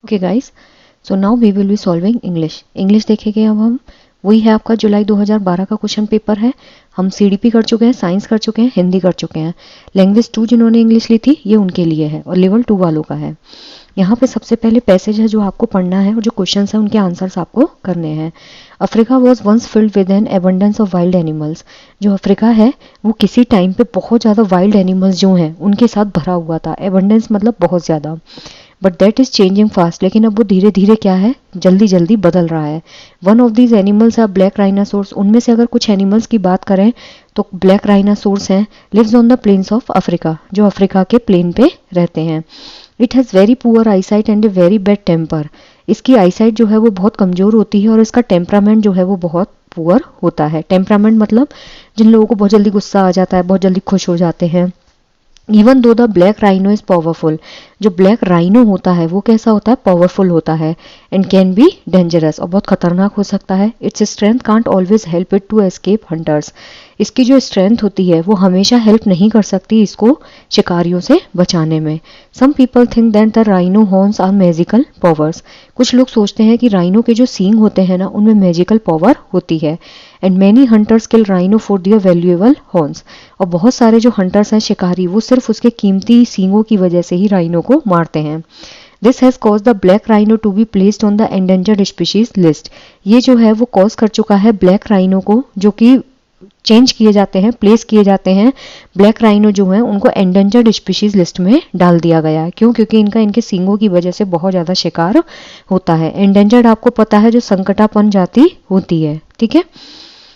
Okay guys, so now we will be solving English देखेंगे। अब हम वही है, आपका जुलाई 2012 का क्वेश्चन पेपर है। हम सीडीपी कर चुके हैं, साइंस कर चुके हैं, हिंदी कर चुके हैं। लैंग्वेज 2 जिन्होंने इंग्लिश ली थी ये उनके लिए है और लेवल 2 वालों का है। यहाँ पे सबसे पहले पैसेज है जो आपको पढ़ना है और जो क्वेश्चन है उनके आंसर्स आपको करने हैं। Africa was once filled with an abundance of wild animals. जो अफ्रीका है वो किसी टाइम पे बहुत ज़्यादा वाइल्ड एनिमल्स जो हैं उनके साथ भरा हुआ था। एबंडेंस मतलब बहुत ज़्यादा। But that is changing fast, लेकिन अब वो धीरे धीरे क्या है, जल्दी जल्दी बदल रहा है। One of these animals are black rhinoceros. उनमें से अगर कुछ एनिमल्स की बात करें तो ब्लैक राइनासोर्स हैं। Lives on the plains of Africa, जो अफ्रीका के प्लेन पे रहते हैं। It has very poor eyesight and a very bad temper. इसकी आईसाइट जो है वो बहुत कमज़ोर होती है और इसका टेम्परामेंट जो है वो बहुत पुअर होता है। टेम्परामेंट मतलब जिन लोगों को बहुत जल्दी गुस्सा आ जाता है, बहुत जल्दी खुश हो जाते हैं। Even though the black rhino is powerful. जो ब्लैक राइनो होता है वो कैसा होता है, पावरफुल होता है। एंड कैन बी डेंजरस, और बहुत खतरनाक हो सकता है। Its strength can't always help it to escape hunters. इसकी जो स्ट्रेंथ होती है वो हमेशा हेल्प नहीं कर सकती इसको शिकारियों से बचाने में। Some people think that the rhino horns are magical powers. कुछ लोग सोचते हैं कि राइनो के जो सींग होते हैं ना उनमें मैजिकल पावर होती है। And many hunters kill rhino for their valuable horns. और बहुत सारे जो हंटर्स हैं, शिकारी, वो सिर्फ उसके कीमती सींगों की वजह से ही राइनो को मारते हैं। This has cause the black rhino to be placed on the endangered species list. ये जो है वो कॉज कर चुका है ब्लैक राइनो को, जो कि चेंज किए जाते हैं, प्लेस किए जाते हैं। ब्लैक राइनो जो है उनको एंडेंजर्ड स्पीशीज लिस्ट में डाल दिया गया है। क्यों? क्योंकि इनके सींगों की वजह से बहुत ज़्यादा शिकार होता है। एंडेंजर्ड आपको पता है जो संकटापन्न जाति होती है, ठीक है,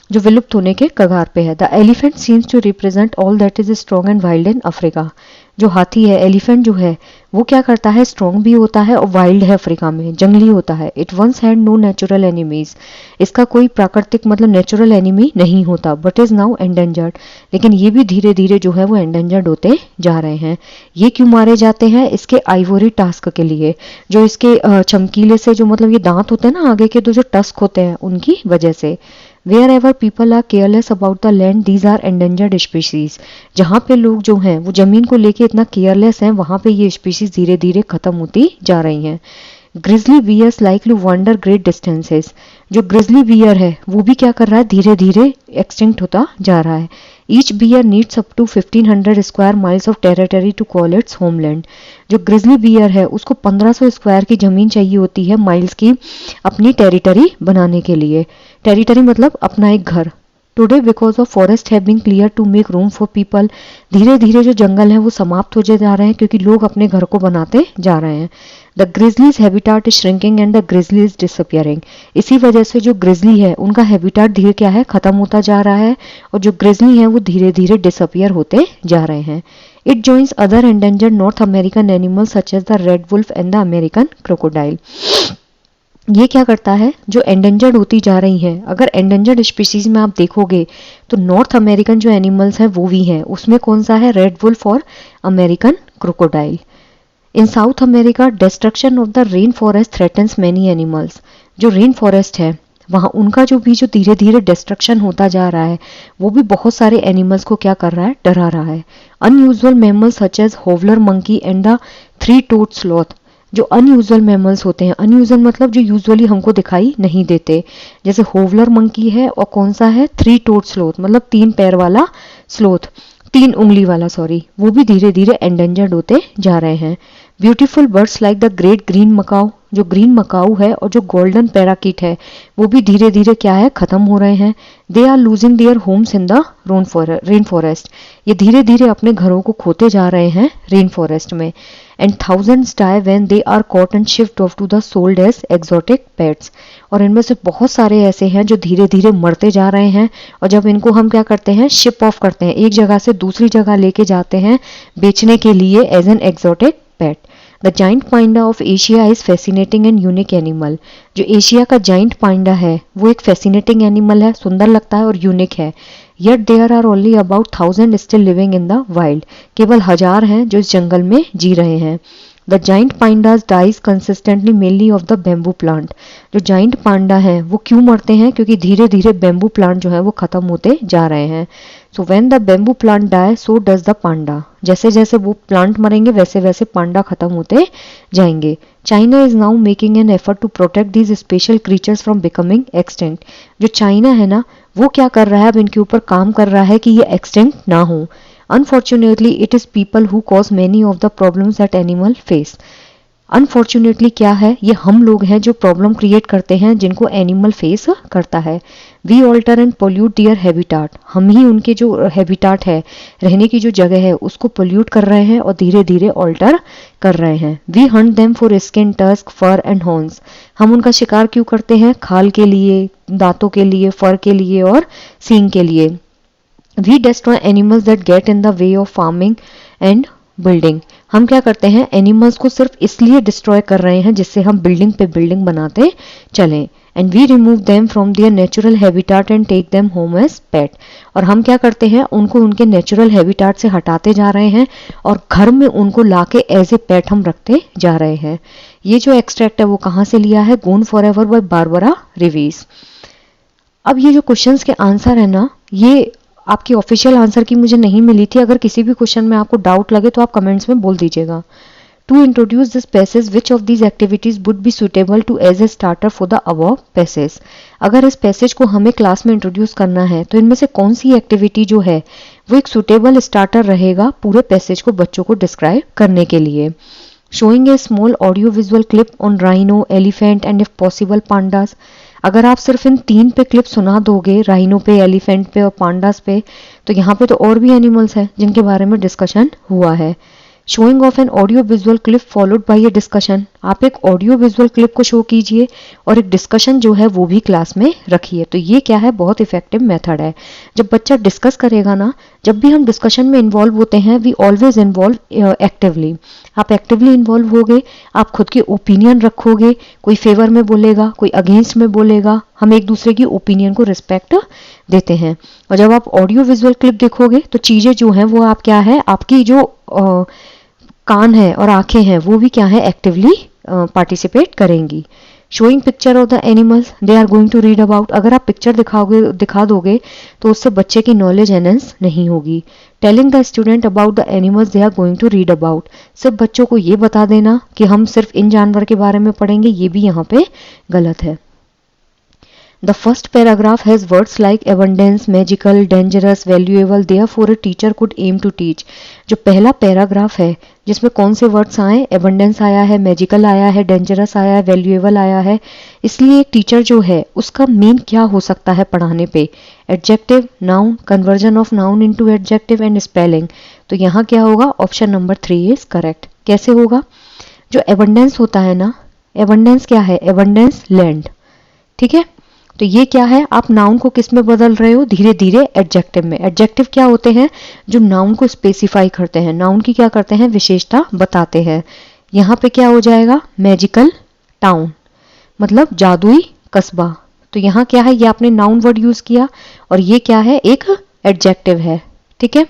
जो विलुप्त होने के कगार पे है। The elephant seems to represent all that is strong and wild in Africa. जो हाथी है, एलिफेंट जो है वो क्या करता है, स्ट्रॉन्ग भी होता है और वाइल्ड है, अफ्रीका में जंगली होता है। It once had no natural enemies. इसका कोई प्राकृतिक मतलब नेचुरल एनिमी नहीं होता, बट इज नाउ एंडेंजर्ड। लेकिन ये भी धीरे धीरे जो है वो एंडेंजर्ड होते जा रहे हैं। ये क्यों मारे जाते हैं? इसके आइवोरी टास्क के लिए। जो इसके चमकीले से जो मतलब ये दांत होते हैं ना आगे के, तो जो टस्क होते हैं उनकी वजह से। Wherever people are careless about the land, these are endangered species. जहाँ पे लोग जो हैं वो जमीन को लेके इतना केयरलेस हैं, वहाँ पे ये स्पीशीज धीरे धीरे खत्म होती जा रही हैं। Grizzly bears likely wander great distances. जो ग्रिजली बियर है वो भी क्या कर रहा है, धीरे धीरे एक्सटिंक्ट होता जा रहा है। Each bear needs up to 1500 square miles of territory to call its homeland. जो ग्रिजली बियर है उसको 1500 स्क्वायर की जमीन चाहिए होती है, माइल्स की, अपनी टेरिटरी बनाने के लिए। टेरिटरी मतलब अपना एक घर। Today because of forest have been clear to make room for people. धीरे धीरे जो जंगल है वो समाप्त हो जा रहे हैं क्योंकि लोग अपने घर को बनाते जा रहे हैं। The grizzly's habitat is shrinking and the grizzly is disappearing. इसी वजह से जो ग्रिजली है उनका हैबिटाट धीरे क्या है, खत्म होता जा रहा है, और जो ग्रिजली है वो धीरे धीरे डिसअपियर होते जा रहे हैं। It joins other endangered North American animals such as the red wolf and the American crocodile. ये क्या करता है, जो एंडेंजर्ड होती जा रही हैं, अगर एंडेंजर्ड स्पीशीज में आप देखोगे तो नॉर्थ अमेरिकन जो एनिमल्स हैं वो भी हैं। उसमें कौन सा है, रेड वुल्फ और American crocodile. In South America destruction of the rain forest threatens many animals. जो रेन फॉरेस्ट है वहाँ उनका जो धीरे धीरे डिस्ट्रक्शन होता जा रहा है वो भी बहुत सारे एनिमल्स को क्या कर रहा है, डरा रहा है। Unusual mammals such as howler monkey and the three toed sloth. जो अनयूजुअल मैमल्स होते हैं, अनयूजुअल मतलब जो यूजुअली हमको दिखाई नहीं देते, जैसे होवलर मंकी है और कौन सा है, थ्री टोड स्लोथ मतलब 3 पैर वाला स्लोथ, 3 उंगली वाला, सॉरी, वो भी धीरे धीरे एंडेंजर्ड होते जा रहे हैं। Beautiful birds like the great green Macau. जो ग्रीन मकाऊ है और जो गोल्डन पैराकीट है वो भी धीरे धीरे क्या है, खत्म हो रहे हैं। They are losing their homes in the rain forest. ये धीरे धीरे अपने घरों को खोते जा रहे हैं रेन फॉरेस्ट में। And thousands die when they are caught and shift off to the sold as exotic pets. और इनमें से बहुत सारे ऐसे हैं जो धीरे धीरे मरते जा रहे हैं, और जब इनको हम क्या करते हैं, शिप ऑफ करते हैं, एक जगह से दूसरी जगह लेके जाते हैं बेचने के लिए as an exotic pet. The giant panda of Asia is fascinating and unique animal. जो एशिया का जाइंट पांडा है वो एक फैसिनेटिंग एनिमल है, सुंदर लगता है और यूनिक है। Yet there are only about 1000 still living in the wild. केवल 1000 हैं जो इस जंगल में जी रहे हैं। The giant pandas diets consistently mainly of the bamboo plant. जो जाइंट पांडा हैं वो क्यों मरते हैं? क्योंकि धीरे धीरे बैम्बू प्लांट जो है वो खत्म होते जा रहे हैं। So when the bamboo plant die so does the panda. जैसे जैसे वो प्लांट मरेंगे वैसे वैसे पांडा खत्म होते जाएंगे। China is now making an effort to protect these special creatures from becoming extinct. जो चाइना है ना वो क्या कर रहा है, अब इनके ऊपर काम कर रहा है कि ये एक्सटिंक्ट ना हो। Unfortunately, it is people who cause many of the problems that animal face. Unfortunately क्या है, ये हम लोग हैं जो प्रॉब्लम क्रिएट करते हैं जिनको एनिमल फेस करता है। We alter and pollute their habitat. हम ही उनके जो हैबिटाट है, रहने की जो जगह है, उसको पोल्यूट कर रहे हैं और धीरे धीरे ऑल्टर कर रहे हैं। We hunt them for skin, tusk, fur and horns. हम उनका शिकार क्यों करते हैं? खाल के लिए, दांतों के लिए, फर के लिए और सींग के लिए। We destroy animals that get in the way of farming and building. हम क्या करते हैं? एनिमल्स को सिर्फ इसलिए डिस्ट्रॉय कर रहे हैं जिससे हम बिल्डिंग पे बिल्डिंग बनाते चलें। And we remove them from their natural habitat and take them home as pet. और हम क्या करते हैं? उनको उनके नेचुरल हैबिटाट से हटाते जा रहे हैं और घर में उनको लाके एज ए पेट हम रखते जा रहे हैं। ये जो एक्सट्रैक्ट है वो कहाँ से लिया है? गोन फॉरएवर बाय बारबरा रिवीज। अब ये जो क्वेश्चंस के आंसर है ना, ये आपकी ऑफिशियल आंसर की मुझे नहीं मिली थी। अगर किसी भी क्वेश्चन में आपको डाउट लगे तो आप कमेंट्स में बोल दीजिएगा। To introduce this passage which of these activities would be suitable to as a starter for the above passage. अगर इस पैसेज को हमें क्लास में इंट्रोड्यूस करना है तो इनमें से कौन सी एक्टिविटी जो है वो एक सुटेबल स्टार्टर रहेगा पूरे पैसेज को बच्चों को डिस्क्राइब करने के लिए। Showing A small audio visual clip on rhino, elephant and if possible pandas. अगर आप सिर्फ इन 3 पे क्लिप सुना दोगे, राइनो पे, एलिफेंट पे और पांडास पे, तो यहाँ पे तो और भी एनिमल्स हैं जिनके बारे में डिस्कशन हुआ है। Showing off an audio visual clip followed by A discussion. आप एक ऑडियो विजुअल क्लिप को शो कीजिए और एक डिस्कशन जो है वो भी क्लास में रखिए। तो ये क्या है? बहुत इफेक्टिव मेथड है। जब बच्चा डिस्कस करेगा ना, जब भी हम डिस्कशन में इन्वॉल्व होते हैं, वी ऑलवेज इन्वॉल्व एक्टिवली। आप एक्टिवली इन्वॉल्व होगे, आप खुद के ओपिनियन रखोगे, कोई फेवर में बोलेगा, कोई अगेंस्ट में बोलेगा, हम एक दूसरे की ओपिनियन को रिस्पेक्ट देते हैं। और जब आप ऑडियो विजुअल क्लिप देखोगे तो चीजें जो हैं वो आप क्या है, आपकी जो कान है और आंखें हैं वो भी क्या है, एक्टिवली पार्टिसिपेट करेंगी। Showing picture of the animals they are going to read about. अगर आप पिक्चर दिखा दोगे तो उससे बच्चे की नॉलेज एनहेंस नहीं होगी। Telling the student about the animals they are going to read about. सिर्फ बच्चों को ये बता देना कि हम सिर्फ इन जानवर के बारे में पढ़ेंगे, ये भी यहाँ पे गलत है। The first paragraph has words like abundance, magical, dangerous, valuable. Therefore, a teacher could aim to teach. जो पहला पैराग्राफ है जिसमें कौन से वर्ड्स आए? abundance आया है, magical आया है, dangerous आया है, valuable आया है। इसलिए एक टीचर जो है उसका मेन क्या हो सकता है पढ़ाने पे? Adjective, noun, conversion of noun into adjective and spelling. तो यहाँ क्या होगा? Option number 3 is correct. कैसे होगा? जो abundance होता है ना, abundance क्या है? abundance लैंड, ठीक है। तो ये क्या है? आप नाउन को किस में बदल रहे हो? धीरे धीरे एडजेक्टिव में। एडजेक्टिव क्या होते हैं? जो नाउन को स्पेसिफाई करते हैं, नाउन की क्या करते हैं? विशेषता बताते हैं। यहाँ पे क्या हो जाएगा? मैजिकल टाउन, मतलब जादुई कस्बा। तो यहाँ क्या है? ये आपने नाउन वर्ड यूज किया और ये क्या है? एक एडजेक्टिव है, ठीक है।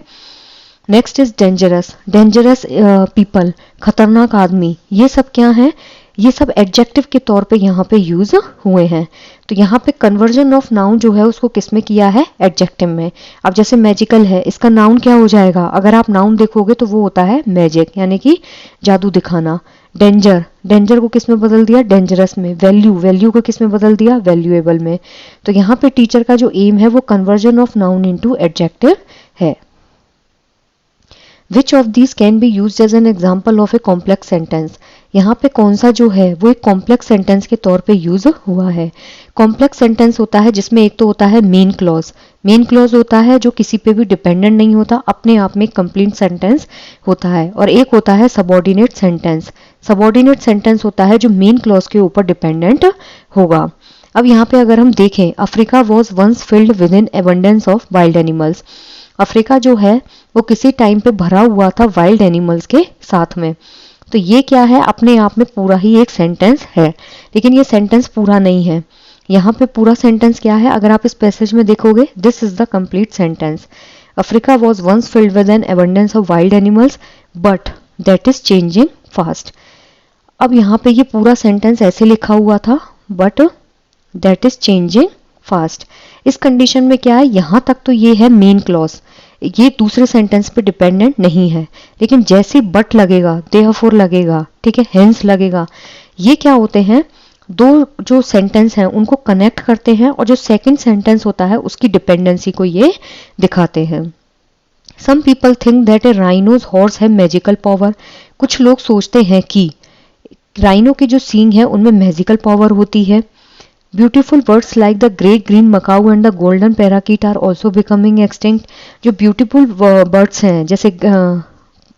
Next is dangerous. Dangerous people, खतरनाक आदमी, ये सब क्या है? ये सब एडजेक्टिव के तौर पे यहाँ पे यूज हुए हैं। तो यहाँ पे कन्वर्जन ऑफ नाउन जो है उसको किस में किया है? एडजेक्टिव में। अब जैसे मैजिकल है, इसका नाउन क्या हो जाएगा? अगर आप नाउन देखोगे तो वो होता है मैजिक, यानी कि जादू दिखाना। डेंजर, डेंजर को किस में बदल दिया? डेंजरस में। वैल्यू, वैल्यू को किस में बदल दिया? वैल्यूएबल में। तो यहाँ पे टीचर का जो एम है वो conversion of noun into adjective है। Which of these can be used as an example of a complex sentence? यहाँ पे कौन सा जो है वो एक कॉम्प्लेक्स सेंटेंस के तौर पे यूज हुआ है? कॉम्प्लेक्स सेंटेंस होता है जिसमें एक तो होता है मेन क्लॉज। मेन क्लॉज होता है जो किसी पे भी डिपेंडेंट नहीं होता, अपने आप में कंप्लीट सेंटेंस होता है। और एक होता है सबऑर्डिनेट सेंटेंस। सबऑर्डिनेट सेंटेंस होता है जो मेन क्लॉज के ऊपर डिपेंडेंट होगा। अब यहाँ पे अगर हम देखें, Africa was once filled with in abundance of wild animals. Africa जो है वो किसी टाइम पे भरा हुआ था वाइल्ड एनिमल्स के साथ में। तो ये क्या है? अपने आप में पूरा ही एक सेंटेंस है, लेकिन ये सेंटेंस पूरा नहीं है। यहाँ पे पूरा सेंटेंस क्या है? अगर आप इस पैसेज में देखोगे, this is the complete sentence. Africa was once filled with an abundance of wild animals but that is changing fast. अब यहाँ पे ये पूरा सेंटेंस ऐसे लिखा हुआ था, but that is changing fast. इस कंडीशन में क्या है, यहाँ तक तो ये है मेन क्लॉज, ये दूसरे सेंटेंस पे डिपेंडेंट नहीं है, लेकिन जैसे बट लगेगा, देयरफॉर लगेगा, ठीक है, हेंस लगेगा, ये क्या होते हैं, दो जो सेंटेंस हैं उनको कनेक्ट करते हैं और जो सेकंड सेंटेंस होता है उसकी डिपेंडेंसी को ये दिखाते हैं। Some people think that a rhino's horns has magical power. कुछ लोग सोचते हैं कि राइनो के जो सींग है उनमें मैजिकल पावर होती है। Beautiful birds like the great green macaw and the golden parakeet are also becoming extinct. जो ब्यूटीफुल बर्ड्स हैं जैसे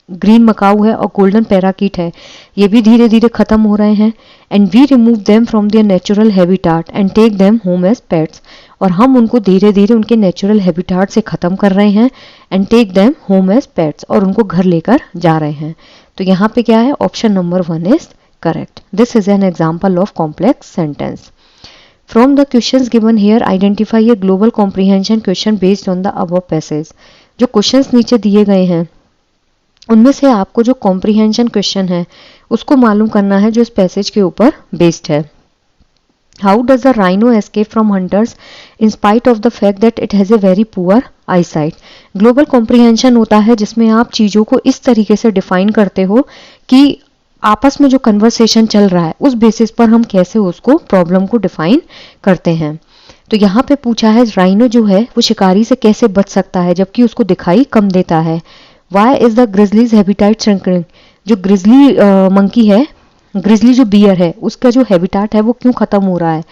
ग्रीन मकाऊ है और गोल्डन पैराकीट है, ये भी धीरे धीरे खत्म हो रहे हैं। And we remove them from their natural habitat and take them home as pets. और हम उनको धीरे धीरे उनके नेचुरल हैबिटाट से खत्म कर रहे हैं, and take them home as pets, और उनको घर लेकर जा रहे हैं। तो यहाँ पे क्या है, option number 1 is correct. This is an example of complex sentence. From the questions given here, identify a global comprehension question based on the above passage. जो क्वेश्चंस नीचे दिए गए हैं उनमें से आपको जो कॉम्प्रीहेंशन क्वेश्चन है उसको मालूम करना है जो इस पैसेज के ऊपर बेस्ड है। How does the rhino escape from hunters in spite of the fact that it has a very poor eyesight. Global comprehension होता है जिसमें आप चीज़ों को इस तरीके से डिफाइन करते हो कि आपस में जो कन्वर्सेशन चल रहा है उस बेसिस पर हम कैसे उसको प्रॉब्लम को डिफाइन करते हैं। तो यहाँ पे पूछा है राइनो जो है वो शिकारी से कैसे बच सकता है जबकि उसको दिखाई कम देता है। Why is the grizzly's habitat shrinking. जो ग्रिजली मंकी है, ग्रिजली जो बियर है, उसका जो हैबिटाट है वो क्यों खत्म हो रहा है।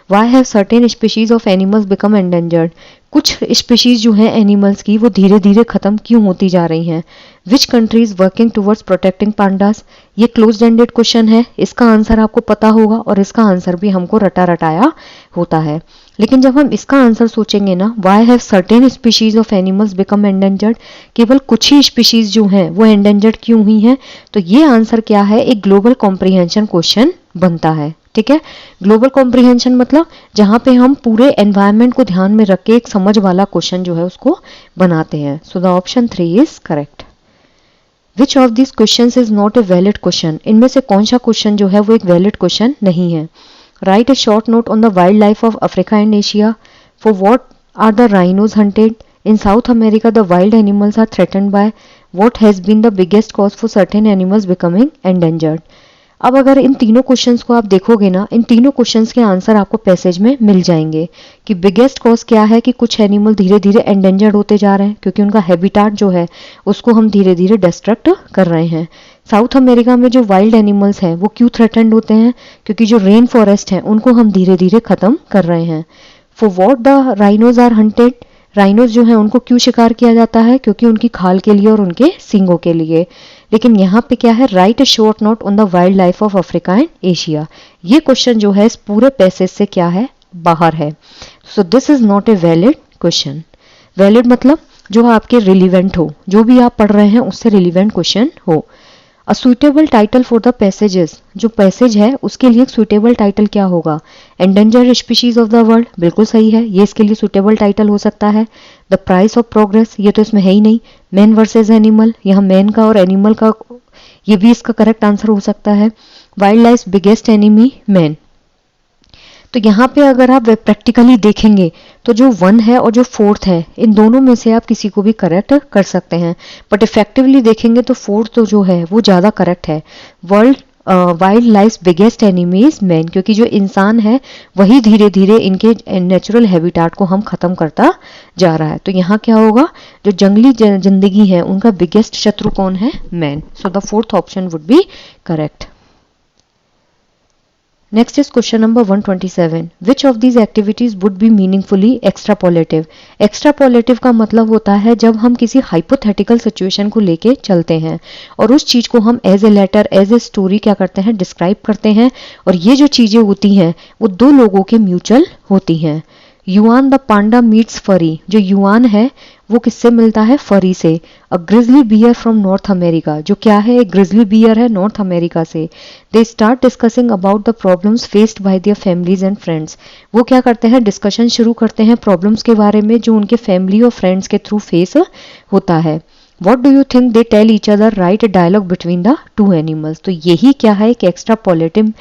Why have certain species of animals become endangered. कुछ स्पीशीज जो है एनिमल्स की वो धीरे धीरे खत्म क्यों होती जा रही हैं। Which country is working towards protecting pandas. ये क्लोज एंडेड क्वेश्चन है, इसका आंसर आपको पता होगा और इसका आंसर भी हमको रटा रटाया होता है। लेकिन जब हम इसका आंसर सोचेंगे ना, why have certain species of animals become endangered, केवल कुछ ही स्पीशीज जो हैं वो एंडेंजर्ड क्यों हुई हैं, तो ये आंसर क्या है, एक ग्लोबल कॉम्प्रीहेंशन क्वेश्चन बनता है। ठीक है, ग्लोबल कॉम्प्रीहेंशन मतलब जहां पे हम पूरे एनवायरनमेंट को ध्यान में रख के एक समझ वाला क्वेश्चन जो है उसको बनाते हैं। So the option 3 is correct. Which of this question is not a valid question. इनमें से कौन सा क्वेश्चन जो है वो एक वैलिड क्वेश्चन नहीं है। Write a short note on the wild life of Africa and Asia. For what are the rhinos hunted. In South America the wild animals are threatened by. What has been the biggest cause for certain animals becoming endangered. अब अगर इन तीनों questions को आप देखोगे ना, इन तीनों questions के answer आपको पैसेज में मिल जाएंगे कि बिगेस्ट कॉज क्या है कि कुछ एनिमल धीरे धीरे एंडेंजर्ड होते जा रहे हैं क्योंकि उनका हैबिटाट जो है उसको हम धीरे धीरे डिस्ट्रक्ट कर रहे हैं। साउथ अमेरिका में जो वाइल्ड एनिमल्स हैं वो क्यों थ्रेटेंड होते हैं, क्योंकि जो रेन फॉरेस्ट हैं उनको हम धीरे धीरे खत्म कर रहे हैं। For what the rhinos are hunted. Rhinos जो है उनको क्यों शिकार किया जाता है, क्योंकि उनकी खाल के लिए और उनके सींगों के लिए। लेकिन यहाँ पे क्या है, write a short note on the wild life of Africa and Asia. ये क्वेश्चन जो है इस पूरे पैसेज से क्या है, बाहर है। So this is not a valid question. Valid मतलब जो आपके रिलीवेंट हो, जो भी आप पढ़ रहे हैं उससे रिलीवेंट क्वेश्चन हो। A suitable title for the passages. जो पैसेज है उसके लिए सुइटेबल टाइटल क्या होगा, endangered species of the world, बिल्कुल सही है, ये इसके लिए सुइटेबल टाइटल हो सकता है। द प्राइस ऑफ प्रोग्रेस, ये तो इसमें है ही नहीं। मैन वर्सेस एनिमल, यहाँ मैन का और एनिमल का, ये भी इसका करेक्ट आंसर हो सकता है। Wild life biggest enemy man. तो यहाँ पे अगर आप प्रैक्टिकली देखेंगे तो जो 1 है और जो 4th है, इन दोनों में से आप किसी को भी करेक्ट कर सकते हैं, बट इफेक्टिवली देखेंगे तो 4th तो जो है वो ज़्यादा करेक्ट है। Wild life biggest enemy is man, क्योंकि जो इंसान है वही धीरे धीरे इनके नेचुरल हैबिटाट को हम खत्म करता जा रहा है। तो यहाँ क्या होगा, जो जंगली जिंदगी है उनका बिगेस्ट शत्रु कौन है, man. So the 4th option would be correct. Next is question number 127. Which of these activities would be meaningfully extrapolative? Extrapolative का मतलब होता है जब हम किसी hypothetical situation को लेके चलते हैं और उस चीज को हम as a letter, as a story क्या करते हैं, describe करते हैं, और ये जो चीजें होती हैं वो 2 लोगों के म्यूचुअल होती हैं। युआन द पांडा मीट्स फरी। जो युआन है वो किससे मिलता है, फरी से। A grizzly bear from North America, जो क्या है, एक ग्रिजली बियर है नॉर्थ अमेरिका से। They start discussing about the problems faced by their families and friends. वो क्या करते हैं, डिस्कशन शुरू करते हैं प्रॉब्लम्स के बारे में जो उनके फैमिली और फ्रेंड्स के थ्रू फेस होता है। What do you think they tell each other, write a dialogue between the two animals. तो यही क्या है, एक एक्स्ट्रापोलेटिव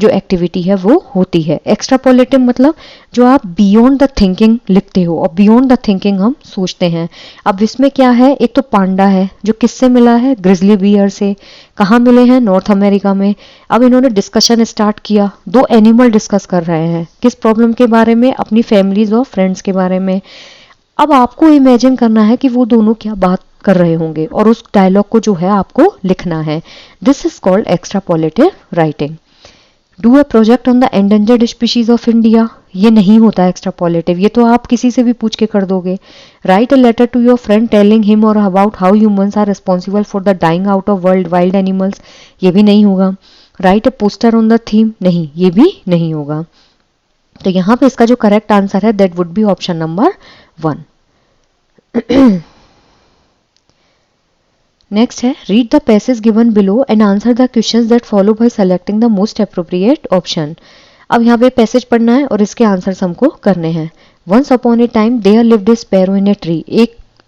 जो एक्टिविटी है वो होती है। एक्स्ट्रापोलेटिव मतलब जो आप बियॉन्ड द थिंकिंग लिखते हो, और बियॉन्ड द थिंकिंग हम सोचते हैं। अब इसमें क्या है, एक तो पांडा है जो किससे मिला है, ग्रिजली बियर से। कहाँ मिले हैं, नॉर्थ अमेरिका में। अब इन्होंने डिस्कशन स्टार्ट किया, दो एनिमल डिस्कस कर रहे हैं किस प्रॉब्लम के बारे में, अपनी फैमिलीज और फ्रेंड्स के बारे में। अब आपको इमेजिन करना है कि वो दोनों क्या बात कर रहे होंगे, और उस डायलॉग को जो है आपको लिखना है। This is called extrapolative writing. Do a project on the endangered species of India, ये नहीं होता एक्स्ट्रापोलेटिव, ये तो आप किसी से भी पूछ के कर दोगे। Write a letter to your friend telling him all about how humans are responsible for the dying out of world wild animals, ये भी नहीं होगा। Write a poster on the theme, नहीं, ये भी नहीं होगा। तो यहाँ पे इसका जो करेक्ट आंसर है that would be option number 1। Next है, read the passage given below and answer the questions that follow by selecting the most appropriate option. अब यहाँ पे पैसेज पढ़ना है और इसके आंसर्स हमको करने हैं। Once upon a time there lived a sparrow in a tree,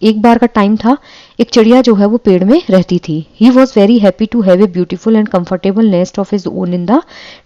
एक बार का टाइम था, एक चिड़िया जो है वो पेड़ में रहती थी। He was very happy to have a beautiful and comfortable nest of his own in the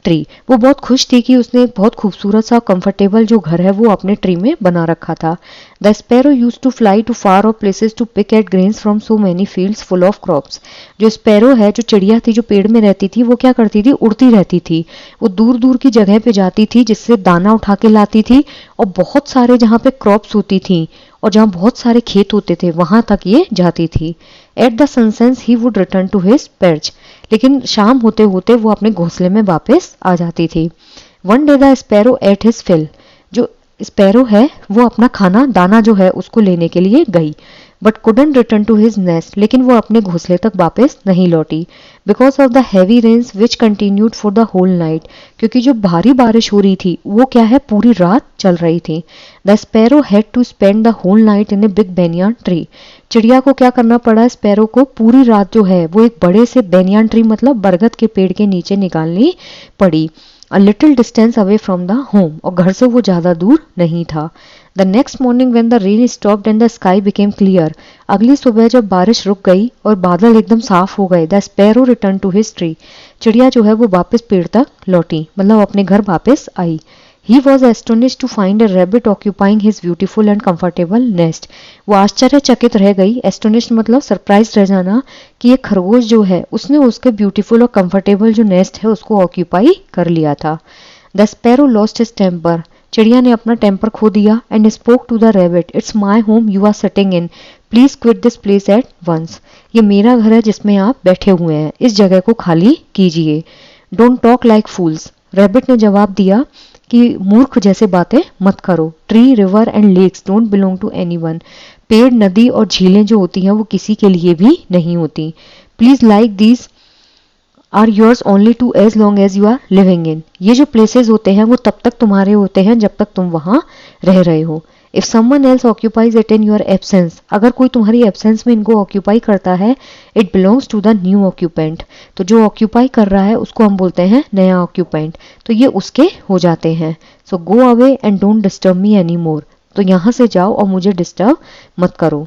tree. वो बहुत खुश थी कि उसने एक बहुत खूबसूरत सा कंफर्टेबल जो घर है वो अपने ट्री में बना रखा था। The sparrow use to fly to far off places to pick at grains from so many fields full of crops. जो स्पैरो है, जो चिड़िया थी जो पेड़ में रहती थी, वो क्या करती थी, उड़ती रहती थी। वो दूर दूर की जगह पे जाती थी जिससे दाना उठा के लाती थी, और बहुत सारे जहाँ पे क्रॉप्स होती थी और जहाँ बहुत सारे खेत होते थे वहां तक ये जाती थी। At the sunset he would return to his perch, लेकिन शाम होते होते वो अपने घोंसले में वापस आ जाती थी। One day the sparrow ate his fill, जो स्पैरो है वो अपना खाना दाना जो है उसको लेने के लिए गई, but couldn't return to his nest, लेकिन वो अपने घोंसले तक वापस नहीं लौटी। Because of the heavy rains which continued for the whole night, क्योंकि जो भारी बारिश हो रही थी वो क्या है, पूरी रात चल रही थी। The sparrow had to spend the whole night in a big banyan tree, चिड़िया को क्या करना पड़ा, स्पैरो को पूरी रात जो है वो एक बड़े से बेनियान ट्री मतलब बरगद के पेड़ के नीचे निकालनी पड़ी। A little distance away from the home, और घर से वो ज्यादा दूर नहीं था। The next morning when the rain stopped and the sky became clear, अगली सुबह जब बारिश रुक गई और बादल एकदम साफ हो गए, the sparrow return to his tree, चिड़िया जो है वो वापस पेड़ तक लौटी, मतलब अपने घर वापस आई। He was astonished to find a rabbit occupying his beautiful and comfortable nest. वो आश्चर्यचकित रह गई, एस्टोनिश्ड मतलब सरप्राइज रह जाना, कि एक खरगोश जो है उसने उसके ब्यूटीफुल और कंफर्टेबल जो नेस्ट है उसको ऑक्यूपाई कर लिया था। The sparrow lost his temper, चिड़िया ने अपना टेम्पर खो दिया, and spoke to the rabbit, it's my home you are sitting in, please quit this place at once. ये मेरा घर है जिसमें आप बैठे हुए हैं, इस जगह को खाली कीजिए। Don't talk like fools, rabbit ने जवाब दिया कि मूर्ख जैसे बातें मत करो। Tree, river and lakes don't belong to anyone, पेड़, नदी और झीलें जो होती हैं वो किसी के लिए भी नहीं होती। Please like these are yours only to as long as you are living in, ये जो प्लेसेस होते हैं वो तब तक तुम्हारे होते हैं जब तक तुम वहां रह रहे हो। If someone else occupies it in your absence, अगर कोई तुम्हारी एब्सेंस में इनको ऑक्यूपाई करता है, it belongs to the new occupant, तो जो ऑक्यूपाई कर रहा है उसको हम बोलते हैं नया ऑक्यूपेंट, तो ये उसके हो जाते हैं। So go away and don't disturb me anymore, तो यहां से जाओ और मुझे डिस्टर्ब मत करो।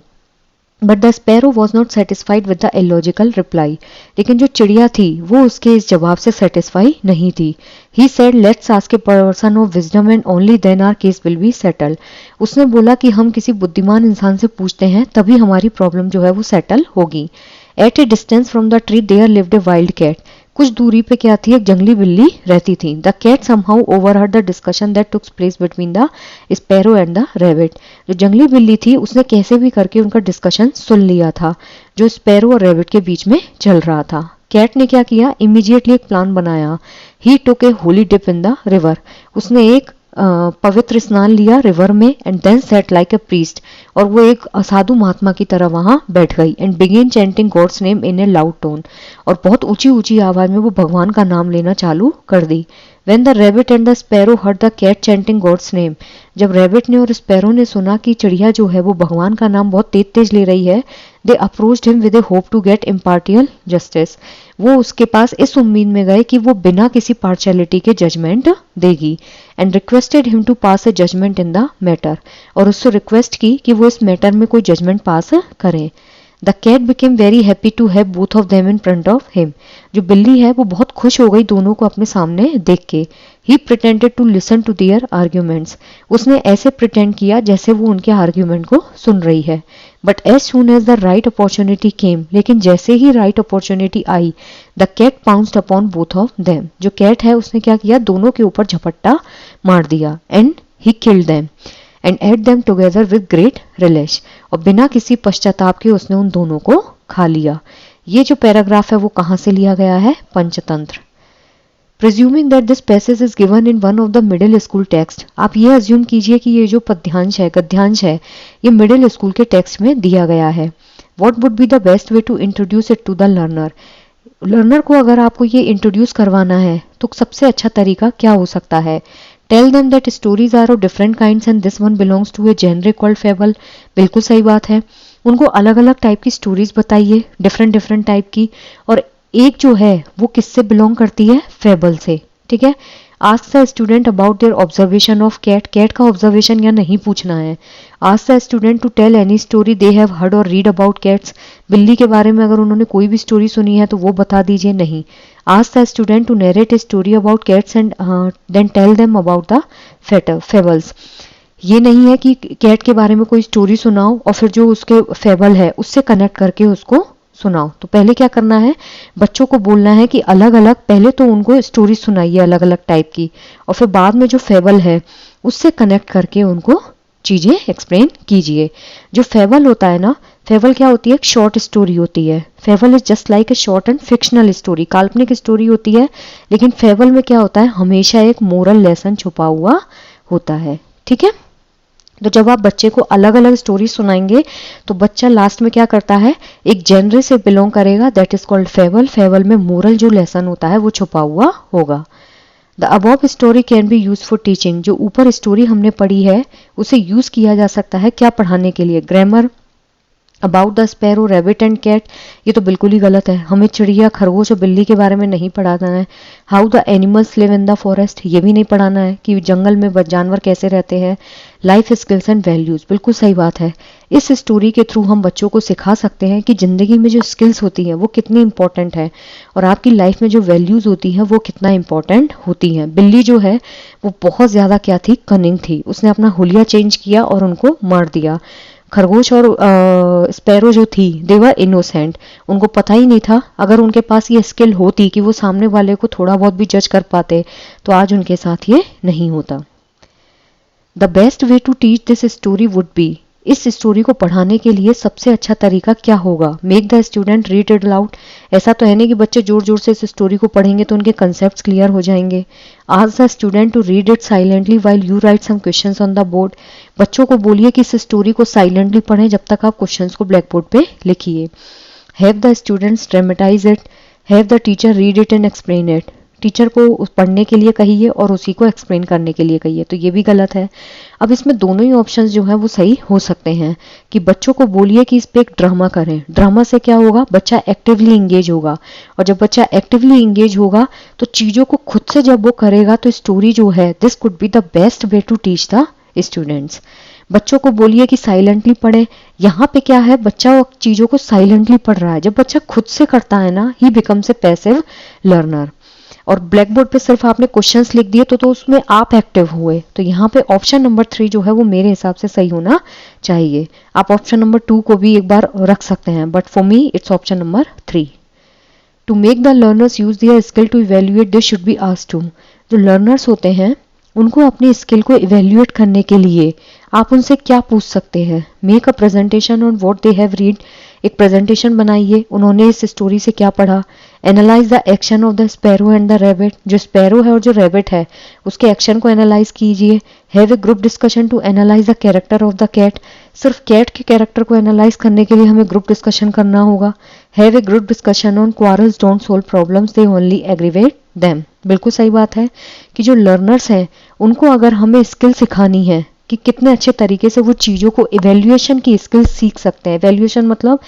But the sparrow was not satisfied with the illogical reply, लेकिन जो चिड़िया थी वो उसके इस जवाब से सेटिस्फाई नहीं थी। He said let's ask a person of wisdom and only then our case will be settle, उसने बोला कि हम किसी बुद्धिमान इंसान से पूछते हैं तभी हमारी प्रॉब्लम जो है वो सेटल होगी। At a distance from the tree there lived a wild cat, कुछ दूरी पे क्या थी, एक जंगली बिल्ली रहती थी। The cat somehow overheard the discussion that took place between the sparrow and the rabbit, जो जंगली बिल्ली थी उसने कैसे भी करके उनका डिस्कशन सुन लिया था जो स्पैरो और रैबिट के बीच में चल रहा था। कैट ने क्या किया, इमीडिएटली एक प्लान बनाया। He took a holy dip in the river, उसने एक पवित्र स्नान लिया रिवर में, and then sat like a priest, और वो एक असाधु महात्मा की तरह वहां बैठ गई। And began chanting God's name in a loud tone, और बहुत ऊंची ऊंची आवाज में वो भगवान का नाम लेना चालू कर दी। When the rabbit and the sparrow heard the cat chanting God's name, जब रैबिट ने और स्पैरो ने सुना कि चिड़िया जो है वो भगवान का नाम बहुत तेज तेज ले रही है, they approached him with a hope to get impartial justice, वो उसके पास इस उम्मीद में गए कि वो बिना किसी पार्शियलिटी के जजमेंट देगी। And requested him to pass a judgement in the matter, और उससे रिक्वेस्ट की कि वो इस मैटर में कोई जजमेंट पास करें। The cat became very happy to have both of them in front of him. जो बिल्ली है वो बहुत खुश हो गई दोनों को अपने सामने देख के। He pretended to listen to their arguments. उसने ऐसे प्रिटेंड किया जैसे वो उनके आर्ग्यूमेंट को सुन रही है। But as soon as the right opportunity came, लेकिन जैसे ही राइट अपॉर्चुनिटी आई, the cat pounced upon both of them. जो कैट है उसने क्या किया, दोनों के ऊपर झपट्टा मार दिया। And he killed them and at them together with great relish. और बिना किसी पश्चाताप के उसने उन दोनों को खा लिया। ये जो पैराग्राफ है वो कहाँ से लिया गया है, Panchatantra. Presuming that this passage is given in one of the middle school text. आप ये अज्यूम कीजिए कि ये जो पद्यांश है, गद्यांश है, ये मिडिल स्कूल के टेक्स्ट में दिया गया है। What would be the best way to introduce it to the learner. Learner को अगर आपको ये इंट्रोड्यूस करवाना है तो सबसे अच्छा तरीका क्या हो सकता है। Tell them that stories are of different kinds and this one belongs to a genre called fable. बिल्कुल सही बात है। उनको अलग अलग टाइप की स्टोरीज बताइए, डिफरेंट डिफरेंट टाइप की, और एक जो है वो किससे बिलोंग करती है, फेबल से। ठीक है। Ask the student about their observation of cat. Cat का ऑब्जर्वेशन या नहीं पूछना है। Ask the student to tell any story they have heard or read about cats. बिल्ली के बारे में अगर उन्होंने कोई भी स्टोरी सुनी है तो वो बता दीजिए, नहीं। Ask the student to narrate a story about cats and then tell them about the fables. ये नहीं है कि कैट के बारे में कोई स्टोरी सुनाओ और फिर जो उसके फेबल है उससे कनेक्ट करके उसको सुनाओ। तो पहले क्या करना है, बच्चों को बोलना है कि अलग अलग, पहले तो उनको स्टोरी सुनाइए अलग अलग टाइप की, और फिर बाद में जो फेबल है उससे कनेक्ट करके उनको चीजें एक्सप्लेन कीजिए। जो फेबल होता है ना, फेबल क्या होती है, एक शॉर्ट स्टोरी होती है। Fable is just like a short and fictional story, काल्पनिक स्टोरी होती है, लेकिन फेबल में क्या होता है, हमेशा एक मोरल लेसन छुपा हुआ होता है। ठीक है। तो जब आप बच्चे को अलग अलग स्टोरी सुनाएंगे तो बच्चा लास्ट में क्या करता है, एक जेनर से बिलोंग करेगा, that is called fable. Fable में मोरल जो लेसन होता है वो छुपा हुआ होगा। The above story can B use for teaching. जो ऊपर स्टोरी हमने पढ़ी है उसे यूज किया जा सकता है क्या पढ़ाने के लिए, grammar. About the sparrow, rabbit and cat, ये तो बिल्कुल ही गलत है। हमें चिड़िया, खरगोश और बिल्ली के बारे में नहीं पढ़ाना है। How the animals live in the forest, ये भी नहीं पढ़ाना है कि जंगल में जानवर कैसे रहते हैं। लाइफ स्किल्स एंड वैल्यूज, बिल्कुल सही बात है। इस स्टोरी के थ्रू हम बच्चों को सिखा सकते हैं कि जिंदगी में जो स्किल्स होती हैं वो कितनी इंपॉर्टेंट है, और आपकी लाइफ में जो वैल्यूज होती हैं वो कितना इंपॉर्टेंट होती हैं। बिल्ली जो है वो बहुत ज्यादा क्या थी, कनिंग थी। उसने अपना हुलिया चेंज किया और उनको मार दिया। खरगोश और स्पैरो जो थी, दे वर इनोसेंट, उनको पता ही नहीं था। अगर उनके पास ये स्किल होती कि वो सामने वाले को थोड़ा बहुत भी जज कर पाते तो आज उनके साथ ये नहीं होता। The best way to teach this story would be, इस स्टोरी को पढ़ाने के लिए सबसे अच्छा तरीका क्या होगा, make the student read it loud. ऐसा तो है नहीं कि बच्चे जोर जोर से इस स्टोरी को पढ़ेंगे तो उनके कंसेप्ट्स क्लियर हो जाएंगे। Ask the student to read it silently while you write some questions on the board. बच्चों को बोलिए कि इस स्टोरी को साइलेंटली पढ़ें जब तक आप क्वेश्चंस को ब्लैक बोर्ड पे लिखिए। Have the students dramatise it, have the teacher read it and explain it. Teacher को पढ़ने के लिए कहिए और उसी को एक्सप्लेन करने के लिए कहिए, तो ये भी गलत है। अब इसमें दोनों ही ऑप्शंस जो है वो सही हो सकते हैं कि बच्चों को बोलिए कि इस पे एक ड्रामा करें। ड्रामा से क्या होगा, बच्चा एक्टिवली इंगेज होगा, और जब बच्चा एक्टिवली इंगेज होगा तो चीजों को खुद से जब वो करेगा तो स्टोरी जो है, this could be the best way to teach the students. बच्चों को बोलिए कि साइलेंटली पढ़े। यहाँ पे क्या है, बच्चा चीजों को साइलेंटली पढ़ रहा है। जब बच्चा खुद से करता है ना, ही बिकम्स ए पैसिव लर्नर। और ब्लैक बोर्ड पे सिर्फ आपने क्वेश्चंस लिख दिए तो उसमें आप एक्टिव हुए। तो यहाँ पे ऑप्शन नंबर 3 जो है वो मेरे हिसाब से सही होना चाहिए। आप ऑप्शन नंबर 2 को भी एक बार रख सकते हैं, but for me it's option number 3। To make the learners use their skill to evaluate, this should be asked to. जो लर्नर्स होते हैं उनको अपनी स्किल को इवेल्युएट करने के लिए आप उनसे क्या पूछ सकते हैं, make a presentation on what they have read. एक प्रेजेंटेशन बनाइए, उन्होंने इस स्टोरी से क्या पढ़ा। Analyse the action of the sparrow and the rabbit, जो स्पैरो है और जो रैबिट है उसके एक्शन को एनालाइज कीजिए। Have a group discussion to analyse the character of the cat, सिर्फ कैट के कैरेक्टर को एनालाइज करने के लिए हमें ग्रुप डिस्कशन करना होगा। Have a group discussion on quarrels don't solve problems, they only aggravate them. बिल्कुल सही बात है कि जो लर्नर्स हैं उनको अगर हमें स्किल सिखानी है कि कितने अच्छे तरीके से वो चीज़ों को, इवेल्युएशन की स्किल सीख सकते हैं। इवेल्युएशन मतलब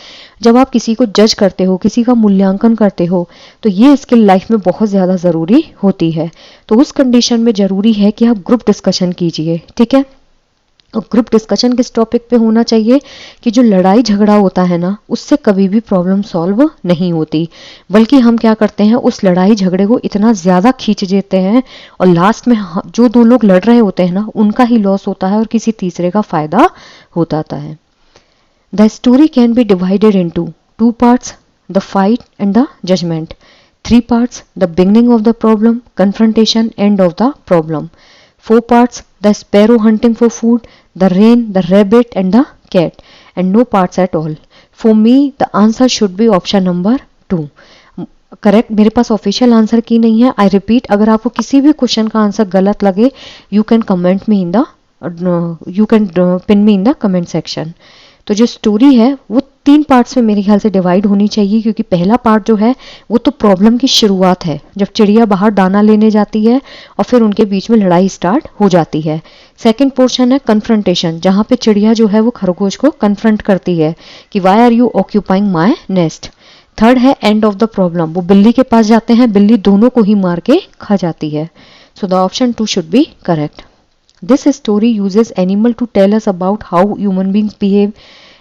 जब आप किसी को जज करते हो, किसी का मूल्यांकन करते हो, तो ये स्किल लाइफ में बहुत ज़्यादा ज़रूरी होती है। तो उस कंडीशन में ज़रूरी है कि आप ग्रुप डिस्कशन कीजिए। ठीक है। ग्रुप डिस्कशन किस टॉपिक पे होना चाहिए कि जो लड़ाई झगड़ा होता है ना, उससे कभी भी प्रॉब्लम सॉल्व नहीं होती, बल्कि हम क्या करते हैं, उस लड़ाई झगड़े को इतना ज़्यादा खींच देते हैं और लास्ट में जो दो लोग लड़ रहे होते हैं ना, उनका ही लॉस होता है और किसी तीसरे का फायदा होता है। The story can be divided into 2 parts, the fight and the judgement, 3 parts, the beginning of the problem, confrontation, end of the problem, 4 parts, the sparrow hunting for food, the rain, the rabbit and the cat, and no parts at all. For me, the answer should be option number 2. Correct, मेरे पास official answer की नहीं है। I repeat, अगर आपको किसी भी question का answer गलत लगे, you can comment me in the you can pin me in the comment section. तो जो स्टोरी है वो 3 पार्ट्स में मेरे ख्याल से डिवाइड होनी चाहिए, क्योंकि पहला पार्ट जो है वो तो प्रॉब्लम की शुरुआत है, जब चिड़िया बाहर दाना लेने जाती है और फिर उनके बीच में लड़ाई स्टार्ट हो जाती है। सेकंड पोर्शन है कन्फ्रंटेशन, जहाँ पे चिड़िया जो है वो खरगोश को कन्फ्रंट करती है कि why are you occupying my nest. Third है एंड ऑफ द प्रॉब्लम, वो बिल्ली के पास जाते हैं, बिल्ली दोनों को ही मार के खा जाती है। So the option 2 should be correct. This story uses animal to tell us about how human beings behave.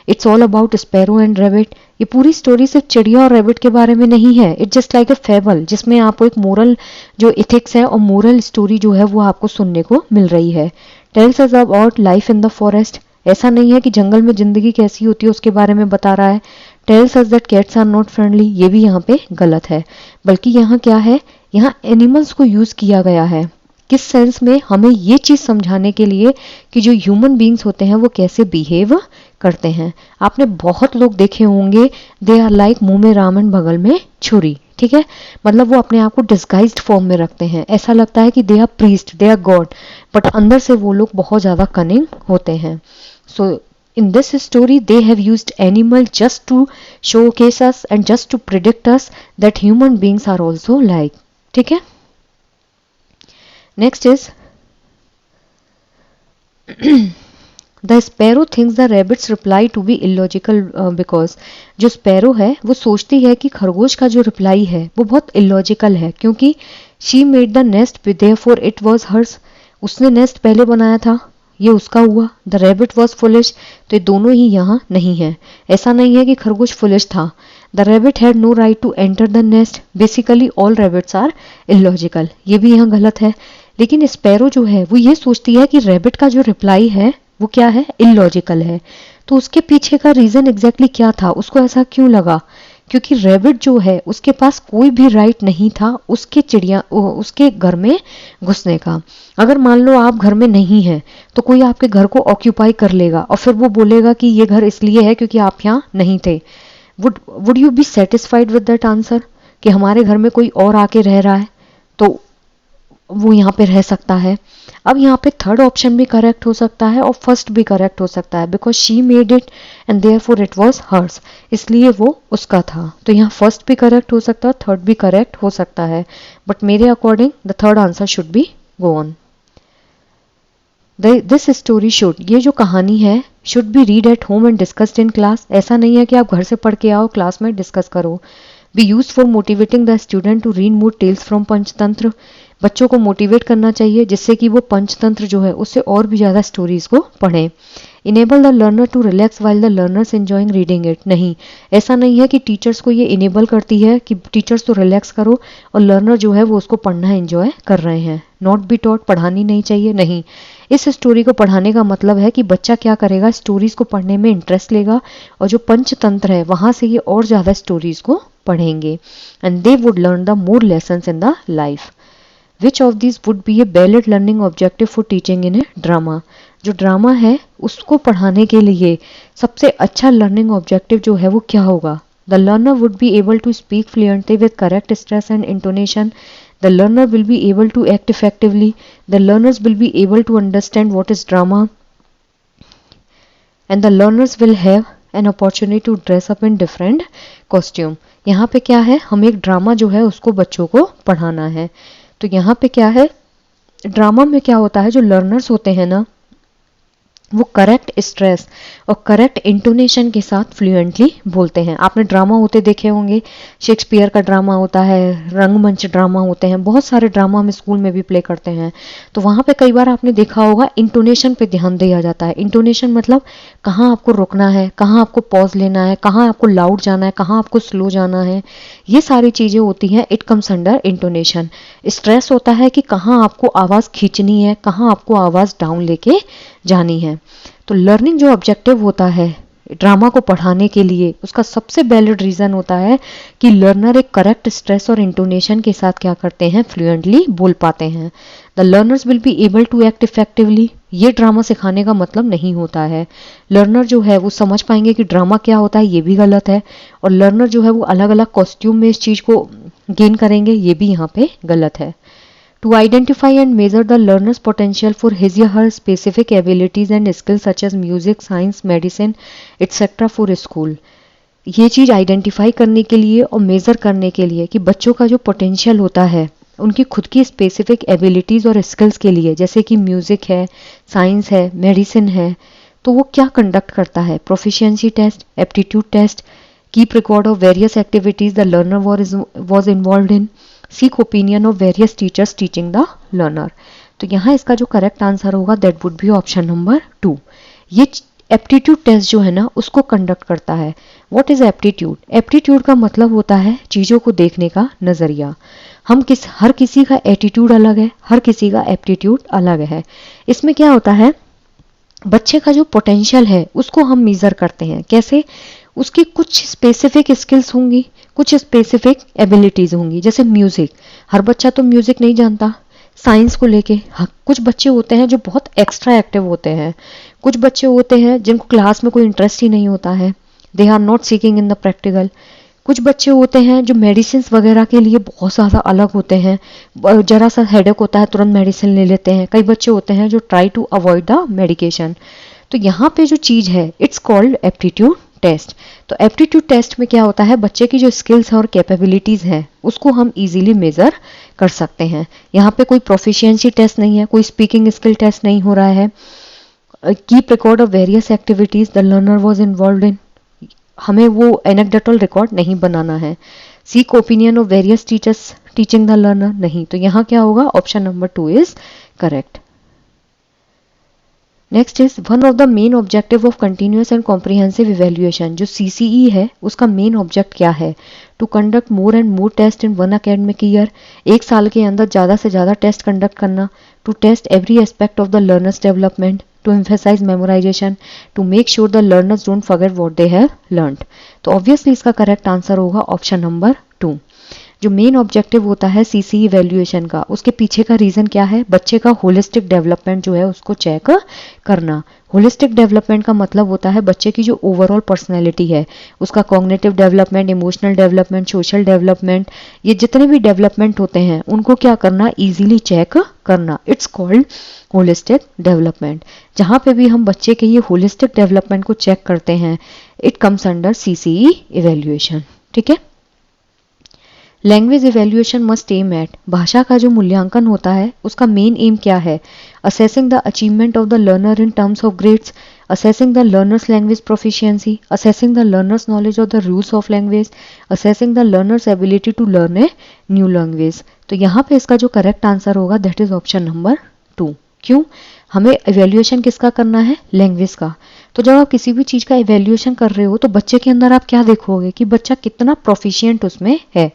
It's all about sparrow and rabbit. ये पूरी स्टोरी सिर्फ चिड़िया और रैबिट के बारे में नहीं है। It's just like a fable, जिसमें आपको एक मोरल जो इथिक्स है और मोरल स्टोरी जो है वो आपको सुनने को मिल रही है। Tells us about life in the forest, ऐसा नहीं है कि जंगल में जिंदगी कैसी होती है उसके बारे में बता रहा है। Tells us that cats are not friendly, ये भी यहाँ पे गलत है, बल्कि यहाँ क्या है, यहाँ एनिमल्स को यूज किया गया है। किस सेंस में, हमें ये चीज समझाने के लिए कि जो ह्यूमन बींग्स होते हैं वो कैसे बिहेव करते हैं। आपने बहुत लोग देखे होंगे, दे आर लाइक मुंह में राम एंड बगल में छुरी, ठीक है, मतलब वो अपने आप को डिस्गाइज्ड फॉर्म में रखते हैं, ऐसा लगता है कि they are priest, they are god, but अंदर से वो लोग बहुत ज्यादा कनिंग होते हैं। सो in this story they have used animal just to showcase us and just to predict us that human beings are also like, ठीक है। Next is the sparrow thinks the rabbit's reply to be illogical because जो sparrow है वो सोचती है कि खरगोश का जो रिप्लाई है वो बहुत इलॉजिकल है, क्योंकि she made the nest therefore it was hers, उसने नेस्ट पहले बनाया था, ये उसका हुआ। द रैबिट वॉज फुलिश, तो ये दोनों ही यहाँ नहीं है। ऐसा नहीं है कि खरगोश फुलिश था। The rabbit had no right to enter the nest, basically all rabbits are illogical, ये भी यहाँ गलत है। लेकिन स्पैरो जो है वो ये सोचती है कि रैबिट का जो रिप्लाई है वो क्या है, इलॉजिकल है। तो उसके पीछे का रीजन एग्जैक्टली क्या था, उसको ऐसा क्यों लगा, क्योंकि रैबिट जो है उसके पास कोई भी राइट नहीं था उसके घर में घुसने का। अगर मान लो आप घर में नहीं हैं तो कोई आपके घर को ऑक्यूपाई कर लेगा और फिर वो बोलेगा कि ये घर इसलिए है क्योंकि आप यहाँ नहीं थे। Would you be satisfied with that answer कि हमारे घर में कोई और आके रह रहा है तो वो यहाँ पे रह सकता है। अब यहाँ पे थर्ड ऑप्शन भी करेक्ट हो सकता है और फर्स्ट भी करेक्ट हो सकता है, because she made it and therefore it was hers, इसलिए वो उसका था। तो यहाँ फर्स्ट भी करेक्ट हो सकता है, थर्ड भी करेक्ट हो सकता है, बट मेरे according the third answer should be go on. This story should, ये जो कहानी है, should be read at home and discussed in class. ऐसा नहीं है कि आप घर से पढ़ के आओ क्लास में डिस्कस करो। Be use for motivating the student to read more tales from Panchatantra, बच्चों को मोटिवेट करना चाहिए जिससे कि वो पंचतंत्र जो है उससे और भी ज़्यादा स्टोरीज को पढ़ें। Enable the learner to relax while the learners enjoying reading it, नहीं, ऐसा नहीं है कि टीचर्स को ये इनेबल करती है कि टीचर्स तो रिलैक्स करो और लर्नर जो है वो उसको पढ़ना एंजॉय कर रहे हैं। नॉट बी टॉट, पढ़ानी नहीं चाहिए, नहीं, इस स्टोरी को पढ़ाने का मतलब है कि बच्चा क्या करेगा, स्टोरीज को पढ़ने में इंटरेस्ट लेगा और जो पंचतंत्र है वहां से ये और ज़्यादा स्टोरीज को पढ़ेंगे and they would learn the more lessons in the life. Which of these would be a valid learning objective for teaching in a drama? जो ड्रामा है उसको पढ़ाने के लिए सबसे अच्छा लर्निंग ऑब्जेक्टिव जो है वो क्या होगा? The learner would be able to speak fluently with correct stress and intonation. The learner will be able to act effectively. The learners will be able to understand what is drama. And the learners will have an opportunity to dress up in different costume. यहाँ पे क्या है, हम एक drama जो है उसको बच्चों को पढ़ाना है। तो यहाँ पे क्या है, ड्रामा में क्या होता है, जो लर्नर्स होते हैं ना वो करेक्ट स्ट्रेस और करेक्ट इंटोनेशन के साथ फ्लुएंटली बोलते हैं। आपने ड्रामा होते देखे होंगे, शेक्सपियर का ड्रामा होता है, रंगमंच ड्रामा होते हैं, बहुत सारे ड्रामा हम स्कूल में भी प्ले करते हैं। तो वहाँ पे कई बार आपने देखा होगा इंटोनेशन पे ध्यान दिया जाता है। इंटोनेशन मतलब कहाँ आपको रुकना है, कहाँ आपको पॉज लेना है, कहाँ आपको लाउड जाना है, कहाँ आपको स्लो जाना है, ये सारी चीज़ें होती हैं, it comes under intonation. Stress होता है कि कहाँ आपको आवाज़ खींचनी है, कहाँ आपको आवाज़ डाउन लेके जानी है। तो लर्निंग जो ऑब्जेक्टिव होता है ड्रामा को पढ़ाने के लिए, उसका सबसे वैलिड रीज़न होता है कि लर्नर एक करेक्ट स्ट्रेस और इंटोनेशन के साथ क्या करते हैं, फ्लुएंटली बोल पाते हैं। The learners will be able to act effectively. ये ड्रामा सिखाने का मतलब नहीं होता है। लर्नर जो है वो समझ पाएंगे कि ड्रामा क्या होता है, ये भी गलत है, और लर्नर जो है वो अलग अलग कॉस्ट्यूम में इस चीज़ को गेन करेंगे, ये भी यहाँ पे गलत है। To identify and measure the learner's potential for his or her specific abilities and skills such as music, science, medicine, etc. for school. ये चीज़ आइडेंटिफाई करने के लिए और मेज़र करने के लिए कि बच्चों का जो पोटेंशियल होता है उनकी खुद की स्पेसिफिक एबिलिटीज़ और स्किल्स के लिए, जैसे कि म्यूज़िक है, साइंस है, मेडिसिन है, तो वो क्या कंडक्ट करता है, proficiency test, aptitude test, keep record of various activities the learner was involve in, seek opinion of various teachers teaching the learner. तो यहाँ इसका जो करेक्ट आंसर होगा that would be option number 2। ये एप्टीट्यूड टेस्ट जो है ना उसको कंडक्ट करता है। What is aptitude? एप्टीट्यूड का मतलब होता है चीज़ों को देखने का नज़रिया। हर किसी का एटीट्यूड अलग है, हर किसी का एप्टीट्यूड अलग है। इसमें क्या होता है, बच्चे का जो पोटेंशियल है उसको हम मेज़र करते हैं। कैसे? उसकी कुछ स्पेसिफिक स्किल्स होंगी, कुछ स्पेसिफिक एबिलिटीज़ होंगी। जैसे म्यूज़िक, हर बच्चा तो म्यूज़िक नहीं जानता। साइंस को लेके कुछ बच्चे होते हैं जो बहुत एक्स्ट्रा एक्टिव होते हैं, कुछ बच्चे होते हैं जिनको क्लास में कोई इंटरेस्ट ही नहीं होता है, they are not seeking in the practical. कुछ बच्चे होते हैं जो मेडिसिन वगैरह के लिए बहुत ज़्यादा अलग होते हैं, जरा सा हेडेक होता है तुरंत मेडिसिन ले लेते हैं। कई बच्चे होते हैं जो try to avoid the medication. तो यहाँ पे जो चीज़ है इट्स कॉल्ड एप्टीट्यूड टेस्ट। तो एप्टीट्यूड टेस्ट में क्या होता है, बच्चे की जो स्किल्स और कैपेबिलिटीज़ हैं उसको हम इजीली मेज़र कर सकते हैं। यहाँ पे कोई प्रोफिशिएंसी टेस्ट नहीं है, कोई स्पीकिंग स्किल टेस्ट नहीं हो रहा है। Keep record of various activities the learner was involve in, हमें वो एनेक्डोटल रिकॉर्ड नहीं बनाना है। Seek opinion of various teachers teaching the learner, नहीं। तो यहाँ क्या होगा, option number 2 is correct. Next is one of the main objective of continuous and comprehensive evaluation. जो सीसीई है उसका मेन ऑब्जेक्ट क्या है? To conduct more and more test in one academic year, एक साल के अंदर ज़्यादा से ज़्यादा टेस्ट कंडक्ट करना। To test every aspect of the learners development, to emphasize memorization, to make sure the learners don't forget what they have learned. तो obviously इसका करेक्ट आंसर होगा ऑप्शन नंबर 2। जो मेन ऑब्जेक्टिव होता है CCE evaluation का, उसके पीछे का रीज़न क्या है? बच्चे का होलिस्टिक डेवलपमेंट जो है उसको चेक करना। होलिस्टिक डेवलपमेंट का मतलब होता है बच्चे की जो ओवरऑल पर्सनैलिटी है, उसका cognitive development, emotional development, social development, ये जितने भी डेवलपमेंट होते हैं उनको क्या करना, ईजिली चेक करना। It's called holistic development. जहाँ पे भी हम बच्चे के ये होलिस्टिक डेवलपमेंट को चेक करते हैं it comes under CCE evaluation. ठीक है। Language evaluation must aim at, भाषा का जो मूल्यांकन होता है उसका मेन एम क्या है? Assessing the achievement of the learner in terms of grades, assessing the learners language proficiency, assessing the learners knowledge of the rules of language, assessing the learners ability to learn a new language. तो यहाँ पे इसका जो correct answer होगा that is option number 2। क्यों? हमें evaluation किसका करना है? लैंग्वेज का। तो जब आप किसी भी चीज़ का इवैल्यूएशन कर रहे हो तो बच्चे के अंदर आप क्या देखोगे कि बच्चा कितना प्रोफिशिएंट उसमें है,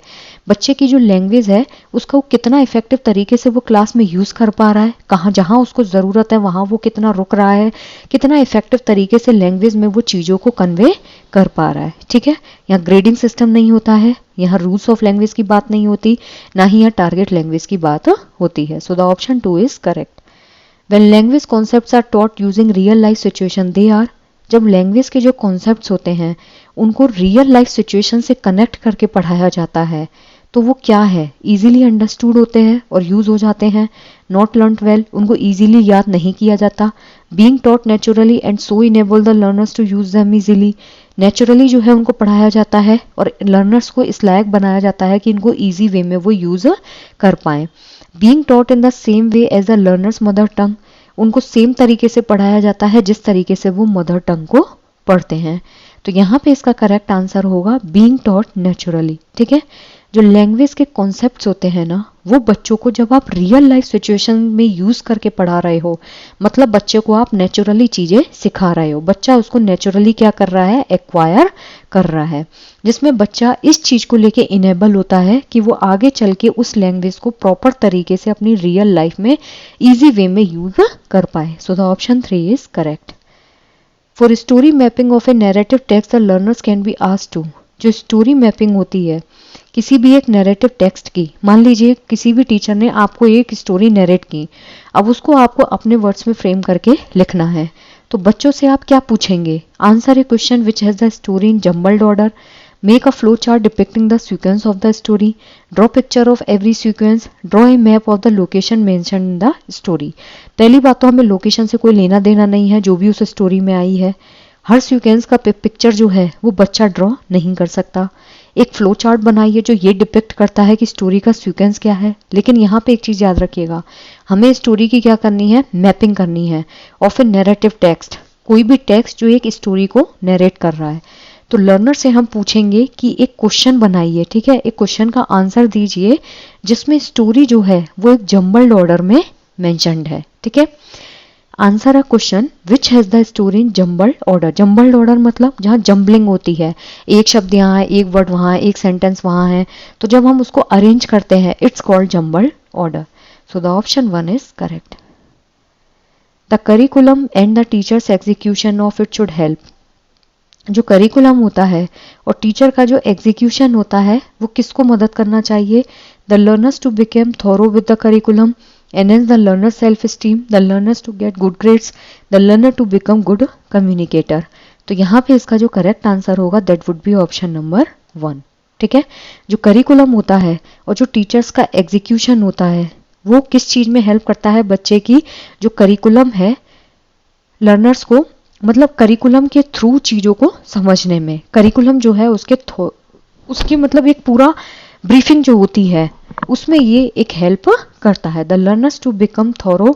बच्चे की जो लैंग्वेज है उसका वो कितना इफेक्टिव तरीके से वो क्लास में यूज़ कर पा रहा है, कहाँ जहाँ उसको ज़रूरत है वहाँ वो कितना रुक रहा है, कितना इफेक्टिव तरीके से लैंग्वेज में वो चीज़ों को कन्वे कर पा रहा है। ठीक है। यहाँ ग्रेडिंग सिस्टम नहीं होता है, यहाँ रूल्स ऑफ लैंग्वेज की बात नहीं होती, ना ही यहाँ टारगेट लैंग्वेज की बात होती है। So the option 2 is correct. When language concepts are taught using real life situation, they are, जब लैंग्वेज के जो कॉन्सेप्ट्स होते हैं उनको रियल लाइफ सिचुएशन से कनेक्ट करके पढ़ाया जाता है तो वो क्या है? इजीली अंडरस्टूड होते हैं और यूज़ हो जाते हैं। नॉट लर्नड वेल, उनको इजीली याद नहीं किया जाता। Being taught naturally and so enable the learners to use them easily, naturally जो है उनको पढ़ाया जाता है और लर्नर्स को इस लायक बनाया जाता है कि इनको ईजी वे में वो यूज़ कर पाएँ। Being taught in the same way as the learners mother tongue, उनको सेम तरीके से पढ़ाया जाता है जिस तरीके से वो मदर टंग को पढ़ते हैं। तो यहाँ पे इसका करेक्ट आंसर होगा बीइंग टॉट नेचुरली। ठीक है, जो लैंग्वेज के कॉन्सेप्ट्स होते हैं ना, वो बच्चों को जब आप रियल लाइफ सिचुएशन में यूज करके पढ़ा रहे हो, मतलब बच्चे को आप नेचुरली चीजें सिखा रहे हो, बच्चा उसको नेचुरली क्या कर रहा है, एक्वायर कर रहा है, जिसमें बच्चा इस चीज को लेके इनेबल होता है कि वो आगे चल के उस लैंग्वेज को प्रॉपर तरीके से अपनी रियल लाइफ में इजी वे में यूज कर पाए। So the option 3 is correct. For story mapping of a narrative text the learners can be asked to. जो स्टोरी मैपिंग होती है किसी भी एक नैरेटिव टेक्स्ट की, मान लीजिए किसी भी टीचर ने आपको एक स्टोरी नैरेट की, अब उसको आपको अपने वर्ड्स में फ्रेम करके लिखना है, तो बच्चों से आप क्या पूछेंगे, answer A question which has the story in jumbled order, make a flow chart depicting the sequence of the story, draw picture of every sequence, draw a map of the location mention in the story. पहली बात तो हमें location से कोई लेना देना नहीं है, जो भी उस स्टोरी में आई है। हर सीक्वेंस का पिक्चर जो है वो बच्चा ड्रॉ नहीं कर सकता। एक फ्लो चार्ट बनाइए जो ये डिपिक्ट करता है कि स्टोरी का सीक्वेंस क्या है। लेकिन यहाँ पे एक चीज याद रखिएगा, हमें स्टोरी की क्या करनी है, मैपिंग करनी है ऑफ ए नैरेटिव टेक्स्ट, कोई भी टेक्स्ट जो एक स्टोरी को नैरेट कर रहा है। तो लर्नर से हम पूछेंगे कि एक क्वेश्चन बनाइए, ठीक है, एक क्वेश्चन का आंसर दीजिए जिसमें स्टोरी जो है वो एक जम्बल्ड ऑर्डर में मेंशन्ड है। ठीक है, answer a question which has the story in jumbled order. Jumbled order मतलब जहाँ जम्बलिंग होती है, एक शब्द यहाँ है, एक वर्ड वहाँ है, एक सेंटेंस वहाँ है, तो जब हम उसको अरेंज करते हैं it's called jumbled order. So the option 1 is correct. The curriculum and the teachers execution of it should help. जो करिकुलम होता है और टीचर का जो एग्जीक्यूशन होता है वो किसको मदद करना चाहिए, the learners to become thorough with the curriculum, enhance the learner's self-esteem, the learners to get good grades, the learner to become good communicator। तो यहाँ पे इसका जो करेक्ट आंसर होगा that would be option number 1। ठीक है, जो curriculum होता है और जो टीचर्स का एग्जीक्यूशन होता है वो किस चीज में हेल्प करता है, बच्चे की जो करिकुलम है लर्नर्स को, मतलब करिकुलम के थ्रू चीजों को समझने में, करिकुलम जो है उसके मतलब एक पूरा ब्रीफिंग जो होती है उसमें ये एक हेल्प करता है। The learners to become thorough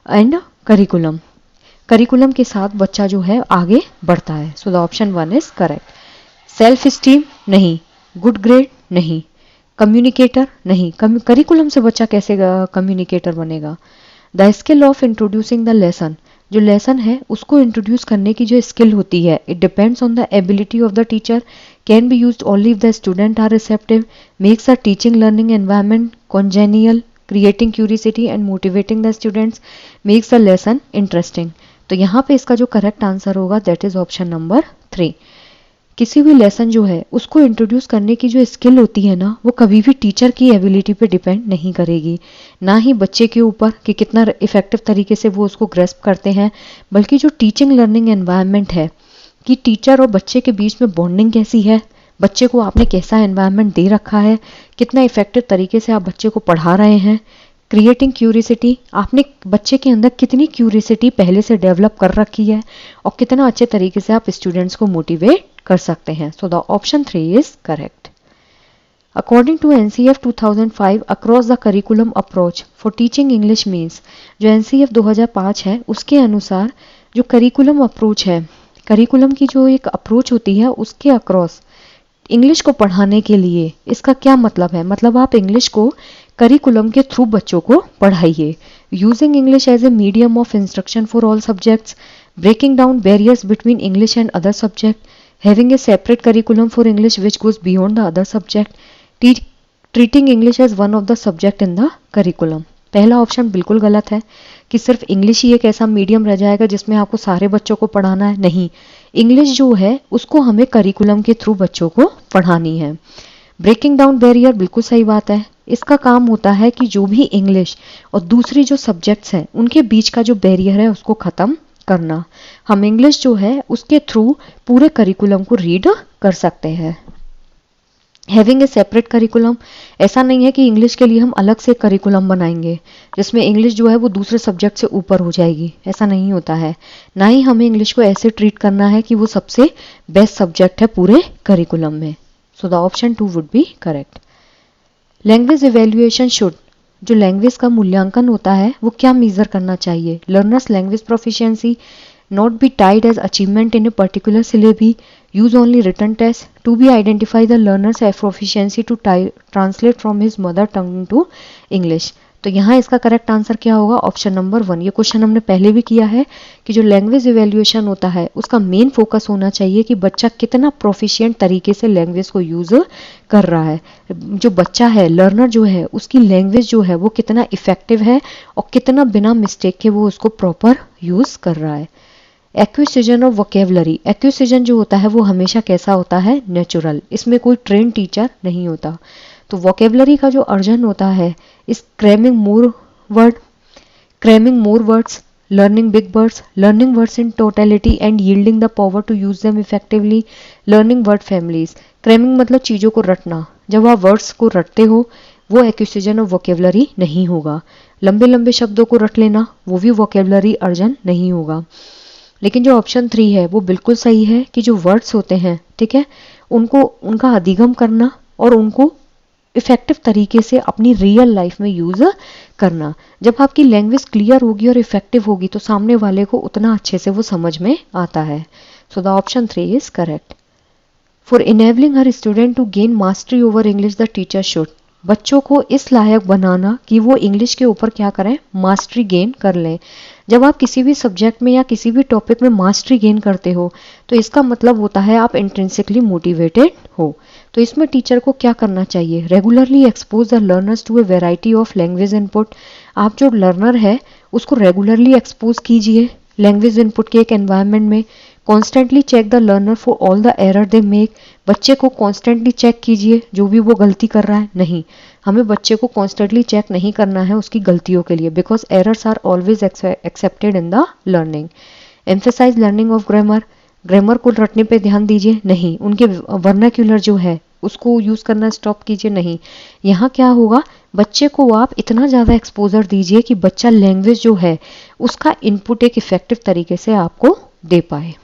and curriculum, curriculum के साथ बच्चा जो है आगे बढ़ता है। So the option 1 is correct. Self esteem नहीं, गुड ग्रेड नहीं, कम्युनिकेटर नहीं, करिकुलम से बच्चा कैसे कम्युनिकेटर बनेगा। The skill of introducing the lesson, जो लेसन है उसको इंट्रोड्यूस करने की जो स्किल होती है, it depends on the ability of the teacher, can be used only if the student are receptive, makes the teaching learning environment congenial, creating curiosity and motivating the students, makes the lesson interesting। तो यहाँ पे इसका जो correct answer होगा that is option number 3। किसी भी lesson जो है उसको इंट्रोड्यूस करने की जो स्किल होती है ना, वो कभी भी टीचर की एबिलिटी पे डिपेंड नहीं करेगी, ना ही बच्चे के ऊपर कि कितना इफेक्टिव तरीके से वो उसको ग्रेस्प करते हैं, बल्कि जो टीचिंग लर्निंग एनवायरनमेंट है कि टीचर और बच्चे के बीच में बॉन्डिंग कैसी है, बच्चे को आपने कैसा एनवायरनमेंट दे रखा है, कितना इफेक्टिव तरीके से आप बच्चे को पढ़ा रहे हैं, क्रिएटिंग क्यूरियोसिटी, आपने बच्चे के अंदर कितनी क्यूरियोसिटी पहले से डेवलप कर रखी है और कितना अच्छे तरीके से आप स्टूडेंट्स को मोटिवेट कर सकते हैं। So the option 3 is correct. According to NCF 2005 across the curriculum approach for teaching English means, जो NCF 2005 है उसके अनुसार जो करिकुलम अप्रोच है, करिकुलम की जो एक अप्रोच होती है उसके अक्रॉस इंग्लिश को पढ़ाने के लिए, इसका क्या मतलब है, मतलब आप इंग्लिश को करिकुलम के थ्रू बच्चों को पढ़ाइए। Using English as a medium of instruction for all subjects, breaking down barriers between English and other subject, having a separate curriculum for English which goes beyond the other subject, treating English as one of the subject in the curriculum. पहला option बिल्कुल गलत है कि सिर्फ English ही एक ऐसा medium रह जाएगा जिसमें आपको सारे बच्चों को पढ़ाना है, नहीं, इंग्लिश जो है उसको हमें करिकुलम के थ्रू बच्चों को पढ़ानी है। ब्रेकिंग डाउन बैरियर बिल्कुल सही बात है, इसका काम होता है कि जो भी इंग्लिश और दूसरी जो सब्जेक्ट्स हैं उनके बीच का जो बैरियर है उसको खत्म करना। हम इंग्लिश जो है उसके थ्रू पूरे करिकुलम को रीड कर सकते हैं। हैविंग ए सेपरेट करिकुलम, ऐसा नहीं है कि इंग्लिश के लिए हम अलग से करिकुलम बनाएंगे जिसमें इंग्लिश जो है वो दूसरे सब्जेक्ट से ऊपर हो जाएगी, ऐसा नहीं होता है। ना ही हमें इंग्लिश को ऐसे ट्रीट करना है कि वो सबसे बेस्ट सब्जेक्ट है पूरे करिकुलम में। सो the option 2 would be correct. Language evaluation should, जो लैंग्वेज का मूल्यांकन होता है वो क्या मेजर करना चाहिए? Learners language proficiency not be tied as achievement in a particular syllabi, use only written tests, to be identify the learner's proficiency to translate from his mother tongue into English। तो यहाँ इसका correct answer क्या होगा? Option number 1। ये question हमने पहले भी किया है कि जो लैंग्वेज इवेल्युएशन होता है उसका मेन फोकस होना चाहिए कि बच्चा कितना प्रोफिशिएंट तरीके से लैंग्वेज को यूज कर रहा है। जो बच्चा है, लर्नर जो है, उसकी लैंग्वेज जो है वो कितना इफेक्टिव है और कितना बिना मिस्टेक के वो उसको प्रॉपर यूज कर रहा है। एक्विजिशन ऑफ वोकेबलरी, एक्विजिशन जो होता है वो हमेशा कैसा होता है? नेचुरल, इसमें कोई ट्रेन टीचर नहीं होता। तो वोकेबलरी का जो अर्जन होता है इस cramming more words, learning big words, learning words in totality and yielding the power to use them effectively, learning word families. Cramming मतलब चीजों को रटना, जब आप वर्ड्स को रटते हो वो एक्विजिशन ऑफ वोकेबलरी नहीं होगा। लंबे लंबे शब्दों को रट लेना वो भी वोकेबलरी अर्जन नहीं होगा। लेकिन जो ऑप्शन 3 है वो बिल्कुल सही है कि जो वर्ड्स होते हैं, ठीक है, उनका अधिगम करना और उनको इफेक्टिव तरीके से अपनी रियल लाइफ में यूज करना। जब आपकी लैंग्वेज क्लियर होगी और इफेक्टिव होगी तो सामने वाले को उतना अच्छे से वो समझ में आता है। So the option 3 is correct. For enabling her student to gain mastery over English the teacher should, बच्चों को इस लायक बनाना कि वो इंग्लिश के ऊपर क्या करें? मास्टरी गेन कर लें। जब आप किसी भी सब्जेक्ट में या किसी भी टॉपिक में मास्टरी गेन करते हो तो इसका मतलब होता है आप इंट्रिंसिकली मोटिवेटेड हो। तो इसमें टीचर को क्या करना चाहिए? Regularly expose the learners to a variety of language input. आप जो लर्नर है उसको रेगुलरली एक्सपोज कीजिए लैंग्वेज इनपुट के एक एनवायरनमेंट में। Constantly check the learner for all the error they make, बच्चे को कॉन्स्टेंटली चेक कीजिए जो भी वो गलती कर रहा है। नहीं, हमें बच्चे को कॉन्स्टेंटली चेक नहीं करना है उसकी गलतियों के लिए, because errors are always accepted in the learning. Emphasize learning of grammar, grammar को रटने पे ध्यान दीजिए, नहीं, उनके वर्नाक्यूलर जो है उसको यूज करना स्टॉप कीजिए, नहीं। यहाँ क्या होगा? बच्चे को आप इतना ज्यादा एक्सपोजर दीजिए कि बच्चा लैंग्वेज जो है उसका इनपुट एक इफेक्टिव तरीके से आपको दे पाए।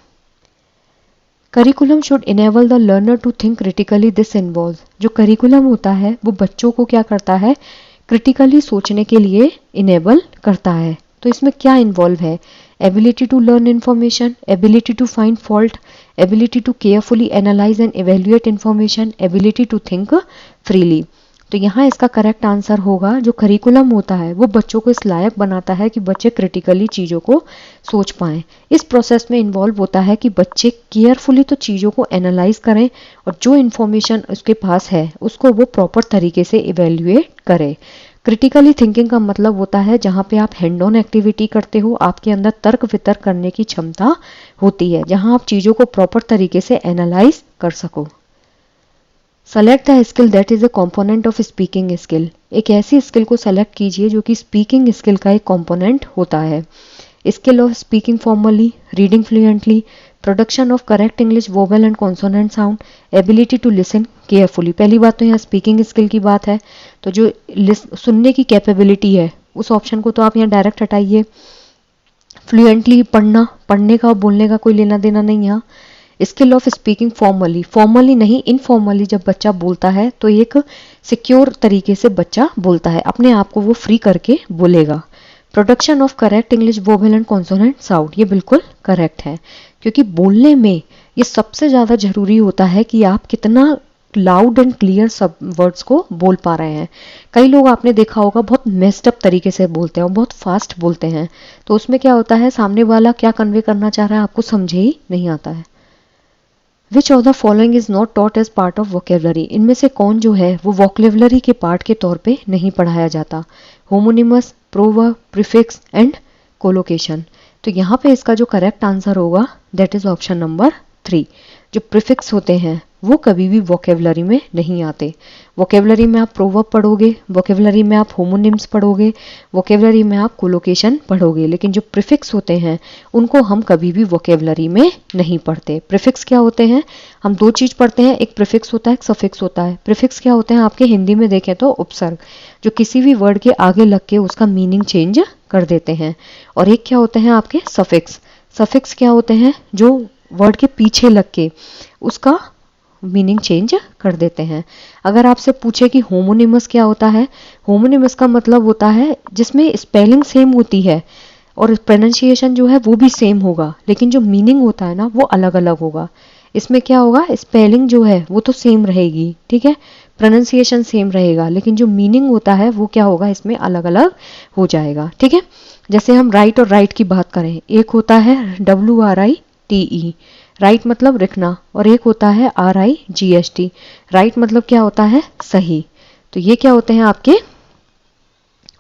Curriculum should enable the learner to think critically, this involve, जो करिकुलम होता है वो बच्चों को क्या करता है? क्रिटिकली सोचने के लिए इनेबल करता है। तो इसमें क्या इन्वॉल्व है? Ability to learn information, ability to find fault, ability to carefully analyse and evaluate information, ability to think freely. तो यहाँ इसका करेक्ट आंसर होगा जो करिकुलम होता है वो बच्चों को इस लायक बनाता है कि बच्चे क्रिटिकली चीज़ों को सोच पाएं। इस प्रोसेस में इन्वॉल्व होता है कि बच्चे केयरफुली तो चीज़ों को एनालाइज करें और जो इन्फॉर्मेशन उसके पास है उसको वो प्रॉपर तरीके से इवेल्युएट करें। क्रिटिकली थिंकिंग का मतलब होता है जहाँ पे आप हैंड ऑन एक्टिविटी करते हो, आपके अंदर तर्क वितर्क करने की क्षमता होती है, जहाँ आप चीज़ों को प्रॉपर तरीके से एनालाइज कर सको। Select the skill that is a component of speaking skill, एक ऐसी स्किल को सेलेक्ट कीजिए जो कि स्पीकिंग स्किल का एक कंपोनेंट होता है। Skill of speaking formally, reading fluently, production of correct English vowel and consonant sound, ability to listen carefully. पहली बात तो यहाँ स्पीकिंग स्किल की बात है, तो जो सुनने की कैपेबिलिटी है उस ऑप्शन को तो आप यहाँ डायरेक्ट हटाइए। फ्लुएंटली पढ़ना, पढ़ने का और बोलने का कोई लेना देना नहीं यहाँ। Skill of speaking formally, formally नहीं इनफॉर्मली, जब बच्चा बोलता है तो एक सिक्योर तरीके से बच्चा बोलता है, अपने आप को वो फ्री करके बोलेगा। Production of correct English vowel and consonant sound, ये बिल्कुल करेक्ट है, क्योंकि बोलने में ये सबसे ज़्यादा जरूरी होता है कि आप कितना लाउड एंड क्लियर सब वर्ड्स को बोल पा रहे हैं। कई लोग आपने देखा होगा बहुत मेस्ड अप तरीके से बोलते हैं और बहुत फास्ट बोलते हैं, तो उसमें क्या होता है सामने वाला क्या कन्वे करना चाह रहा है आपको समझे ही नहीं आता है। Which of the following is not taught as part of vocabulary, इनमें से कौन जो है वो वोकेबलरी के पार्ट के तौर पे नहीं पढ़ाया जाता? Homonyms, proverb, prefix and collocation. तो यहाँ पे इसका जो करेक्ट आंसर होगा दैट इज ऑप्शन नंबर 3। जो प्रीफिक्स होते हैं वो कभी भी वोकेबलरी में नहीं आते। वोकेबलरी में आप प्रोवर्ब पढ़ोगे, वोकेबलरी में आप होमोनिम्स पढ़ोगे, वोकेबलरी में आप कोलोकेशन पढ़ोगे, लेकिन जो प्रीफिक्स होते हैं उनको हम कभी भी वोकेबलरी में नहीं पढ़ते। प्रीफिक्स क्या होते हैं? हम दो चीज पढ़ते हैं, एक प्रीफिक्स होता है, एक सफिक्स होता है। प्रीफिक्स क्या होते हैं आपके हिंदी में देखें तो उपसर्ग, जो किसी भी वर्ड के आगे लग के उसका मीनिंग चेंज कर देते हैं। और एक क्या होते हैं आपके सफिक्स, सफिक्स क्या होते हैं? जो वर्ड के पीछे लग के उसका मीनिंग चेंज कर देते हैं। अगर आपसे पूछे कि होमोनिमस क्या होता है, होमोनिमस का मतलब होता है जिसमें स्पेलिंग सेम होती है और प्रोनाउंसिएशन जो है वो भी सेम होगा, लेकिन जो मीनिंग होता है ना वो अलग अलग होगा। इसमें क्या होगा, स्पेलिंग जो है वो तो सेम रहेगी, ठीक है, प्रोनाउंसिएशन सेम रहेगा, लेकिन जो मीनिंग होता है वो क्या होगा, इसमें अलग अलग हो जाएगा, ठीक है। जैसे हम राइट और राइट की बात करें, एक होता है WRITE, राइट मतलब लिखना, और एक होता है RIGHT, राइट मतलब क्या होता है, सही। तो ये क्या होते हैं आपके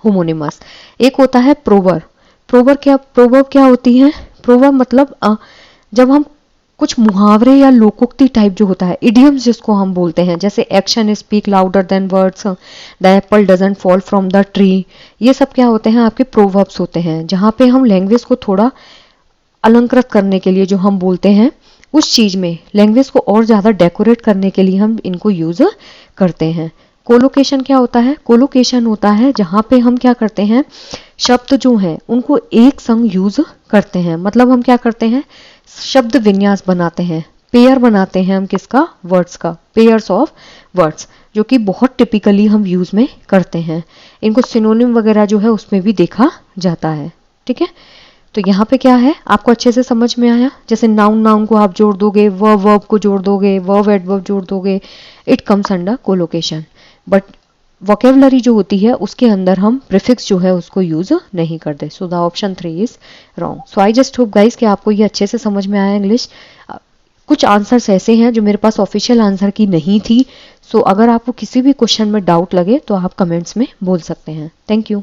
होमोनिमस। एक होता है प्रोवर, प्रोवर्ब क्या होती है, प्रोवर्ब मतलब जब हम कुछ मुहावरे या लोकोक्ति टाइप जो होता है, इडियम्स जिसको हम बोलते हैं, जैसे action speak louder than words, the Apple doesn't fall from the tree, ये सब क्या होते हैं आपके प्रोवर्ब्स होते हैं, जहाँ पे हम लैंग्वेज को थोड़ा अलंकृत करने के लिए जो हम बोलते हैं उस चीज में, लैंग्वेज को और ज्यादा डेकोरेट करने के लिए हम इनको यूज करते हैं। कोलोकेशन क्या होता है, कोलोकेशन होता है जहाँ पे हम क्या करते हैं, शब्द जो हैं उनको एक संग यूज करते हैं, मतलब हम क्या करते हैं, शब्द विन्यास बनाते हैं, पेयर बनाते हैं हम किसका, वर्ड्स का, पेयर्स ऑफ वर्ड्स, जो कि बहुत टिपिकली हम यूज में करते हैं। इनको सिनोनिम वगैरह जो है उसमें भी देखा जाता है, ठीक है। तो यहाँ पे क्या है, आपको अच्छे से समझ में आया। जैसे नाउन नाउन को आप जोड़ दोगे, वर्ब को जोड़ दोगे, वर्ब एडवर्ब जोड़ दोगे, it comes under collocation. But vocabulary जो होती है उसके अंदर हम प्रीफिक्स जो है उसको यूज नहीं करते। सो the option 3 is wrong. So I just hope guys कि आपको ये अच्छे से समझ में आया इंग्लिश। कुछ आंसर्स ऐसे हैं जो मेरे पास ऑफिशियल आंसर की नहीं थी। सो अगर आपको किसी भी क्वेश्चन में डाउट लगे तो आप कमेंट्स में बोल सकते हैं। Thank you.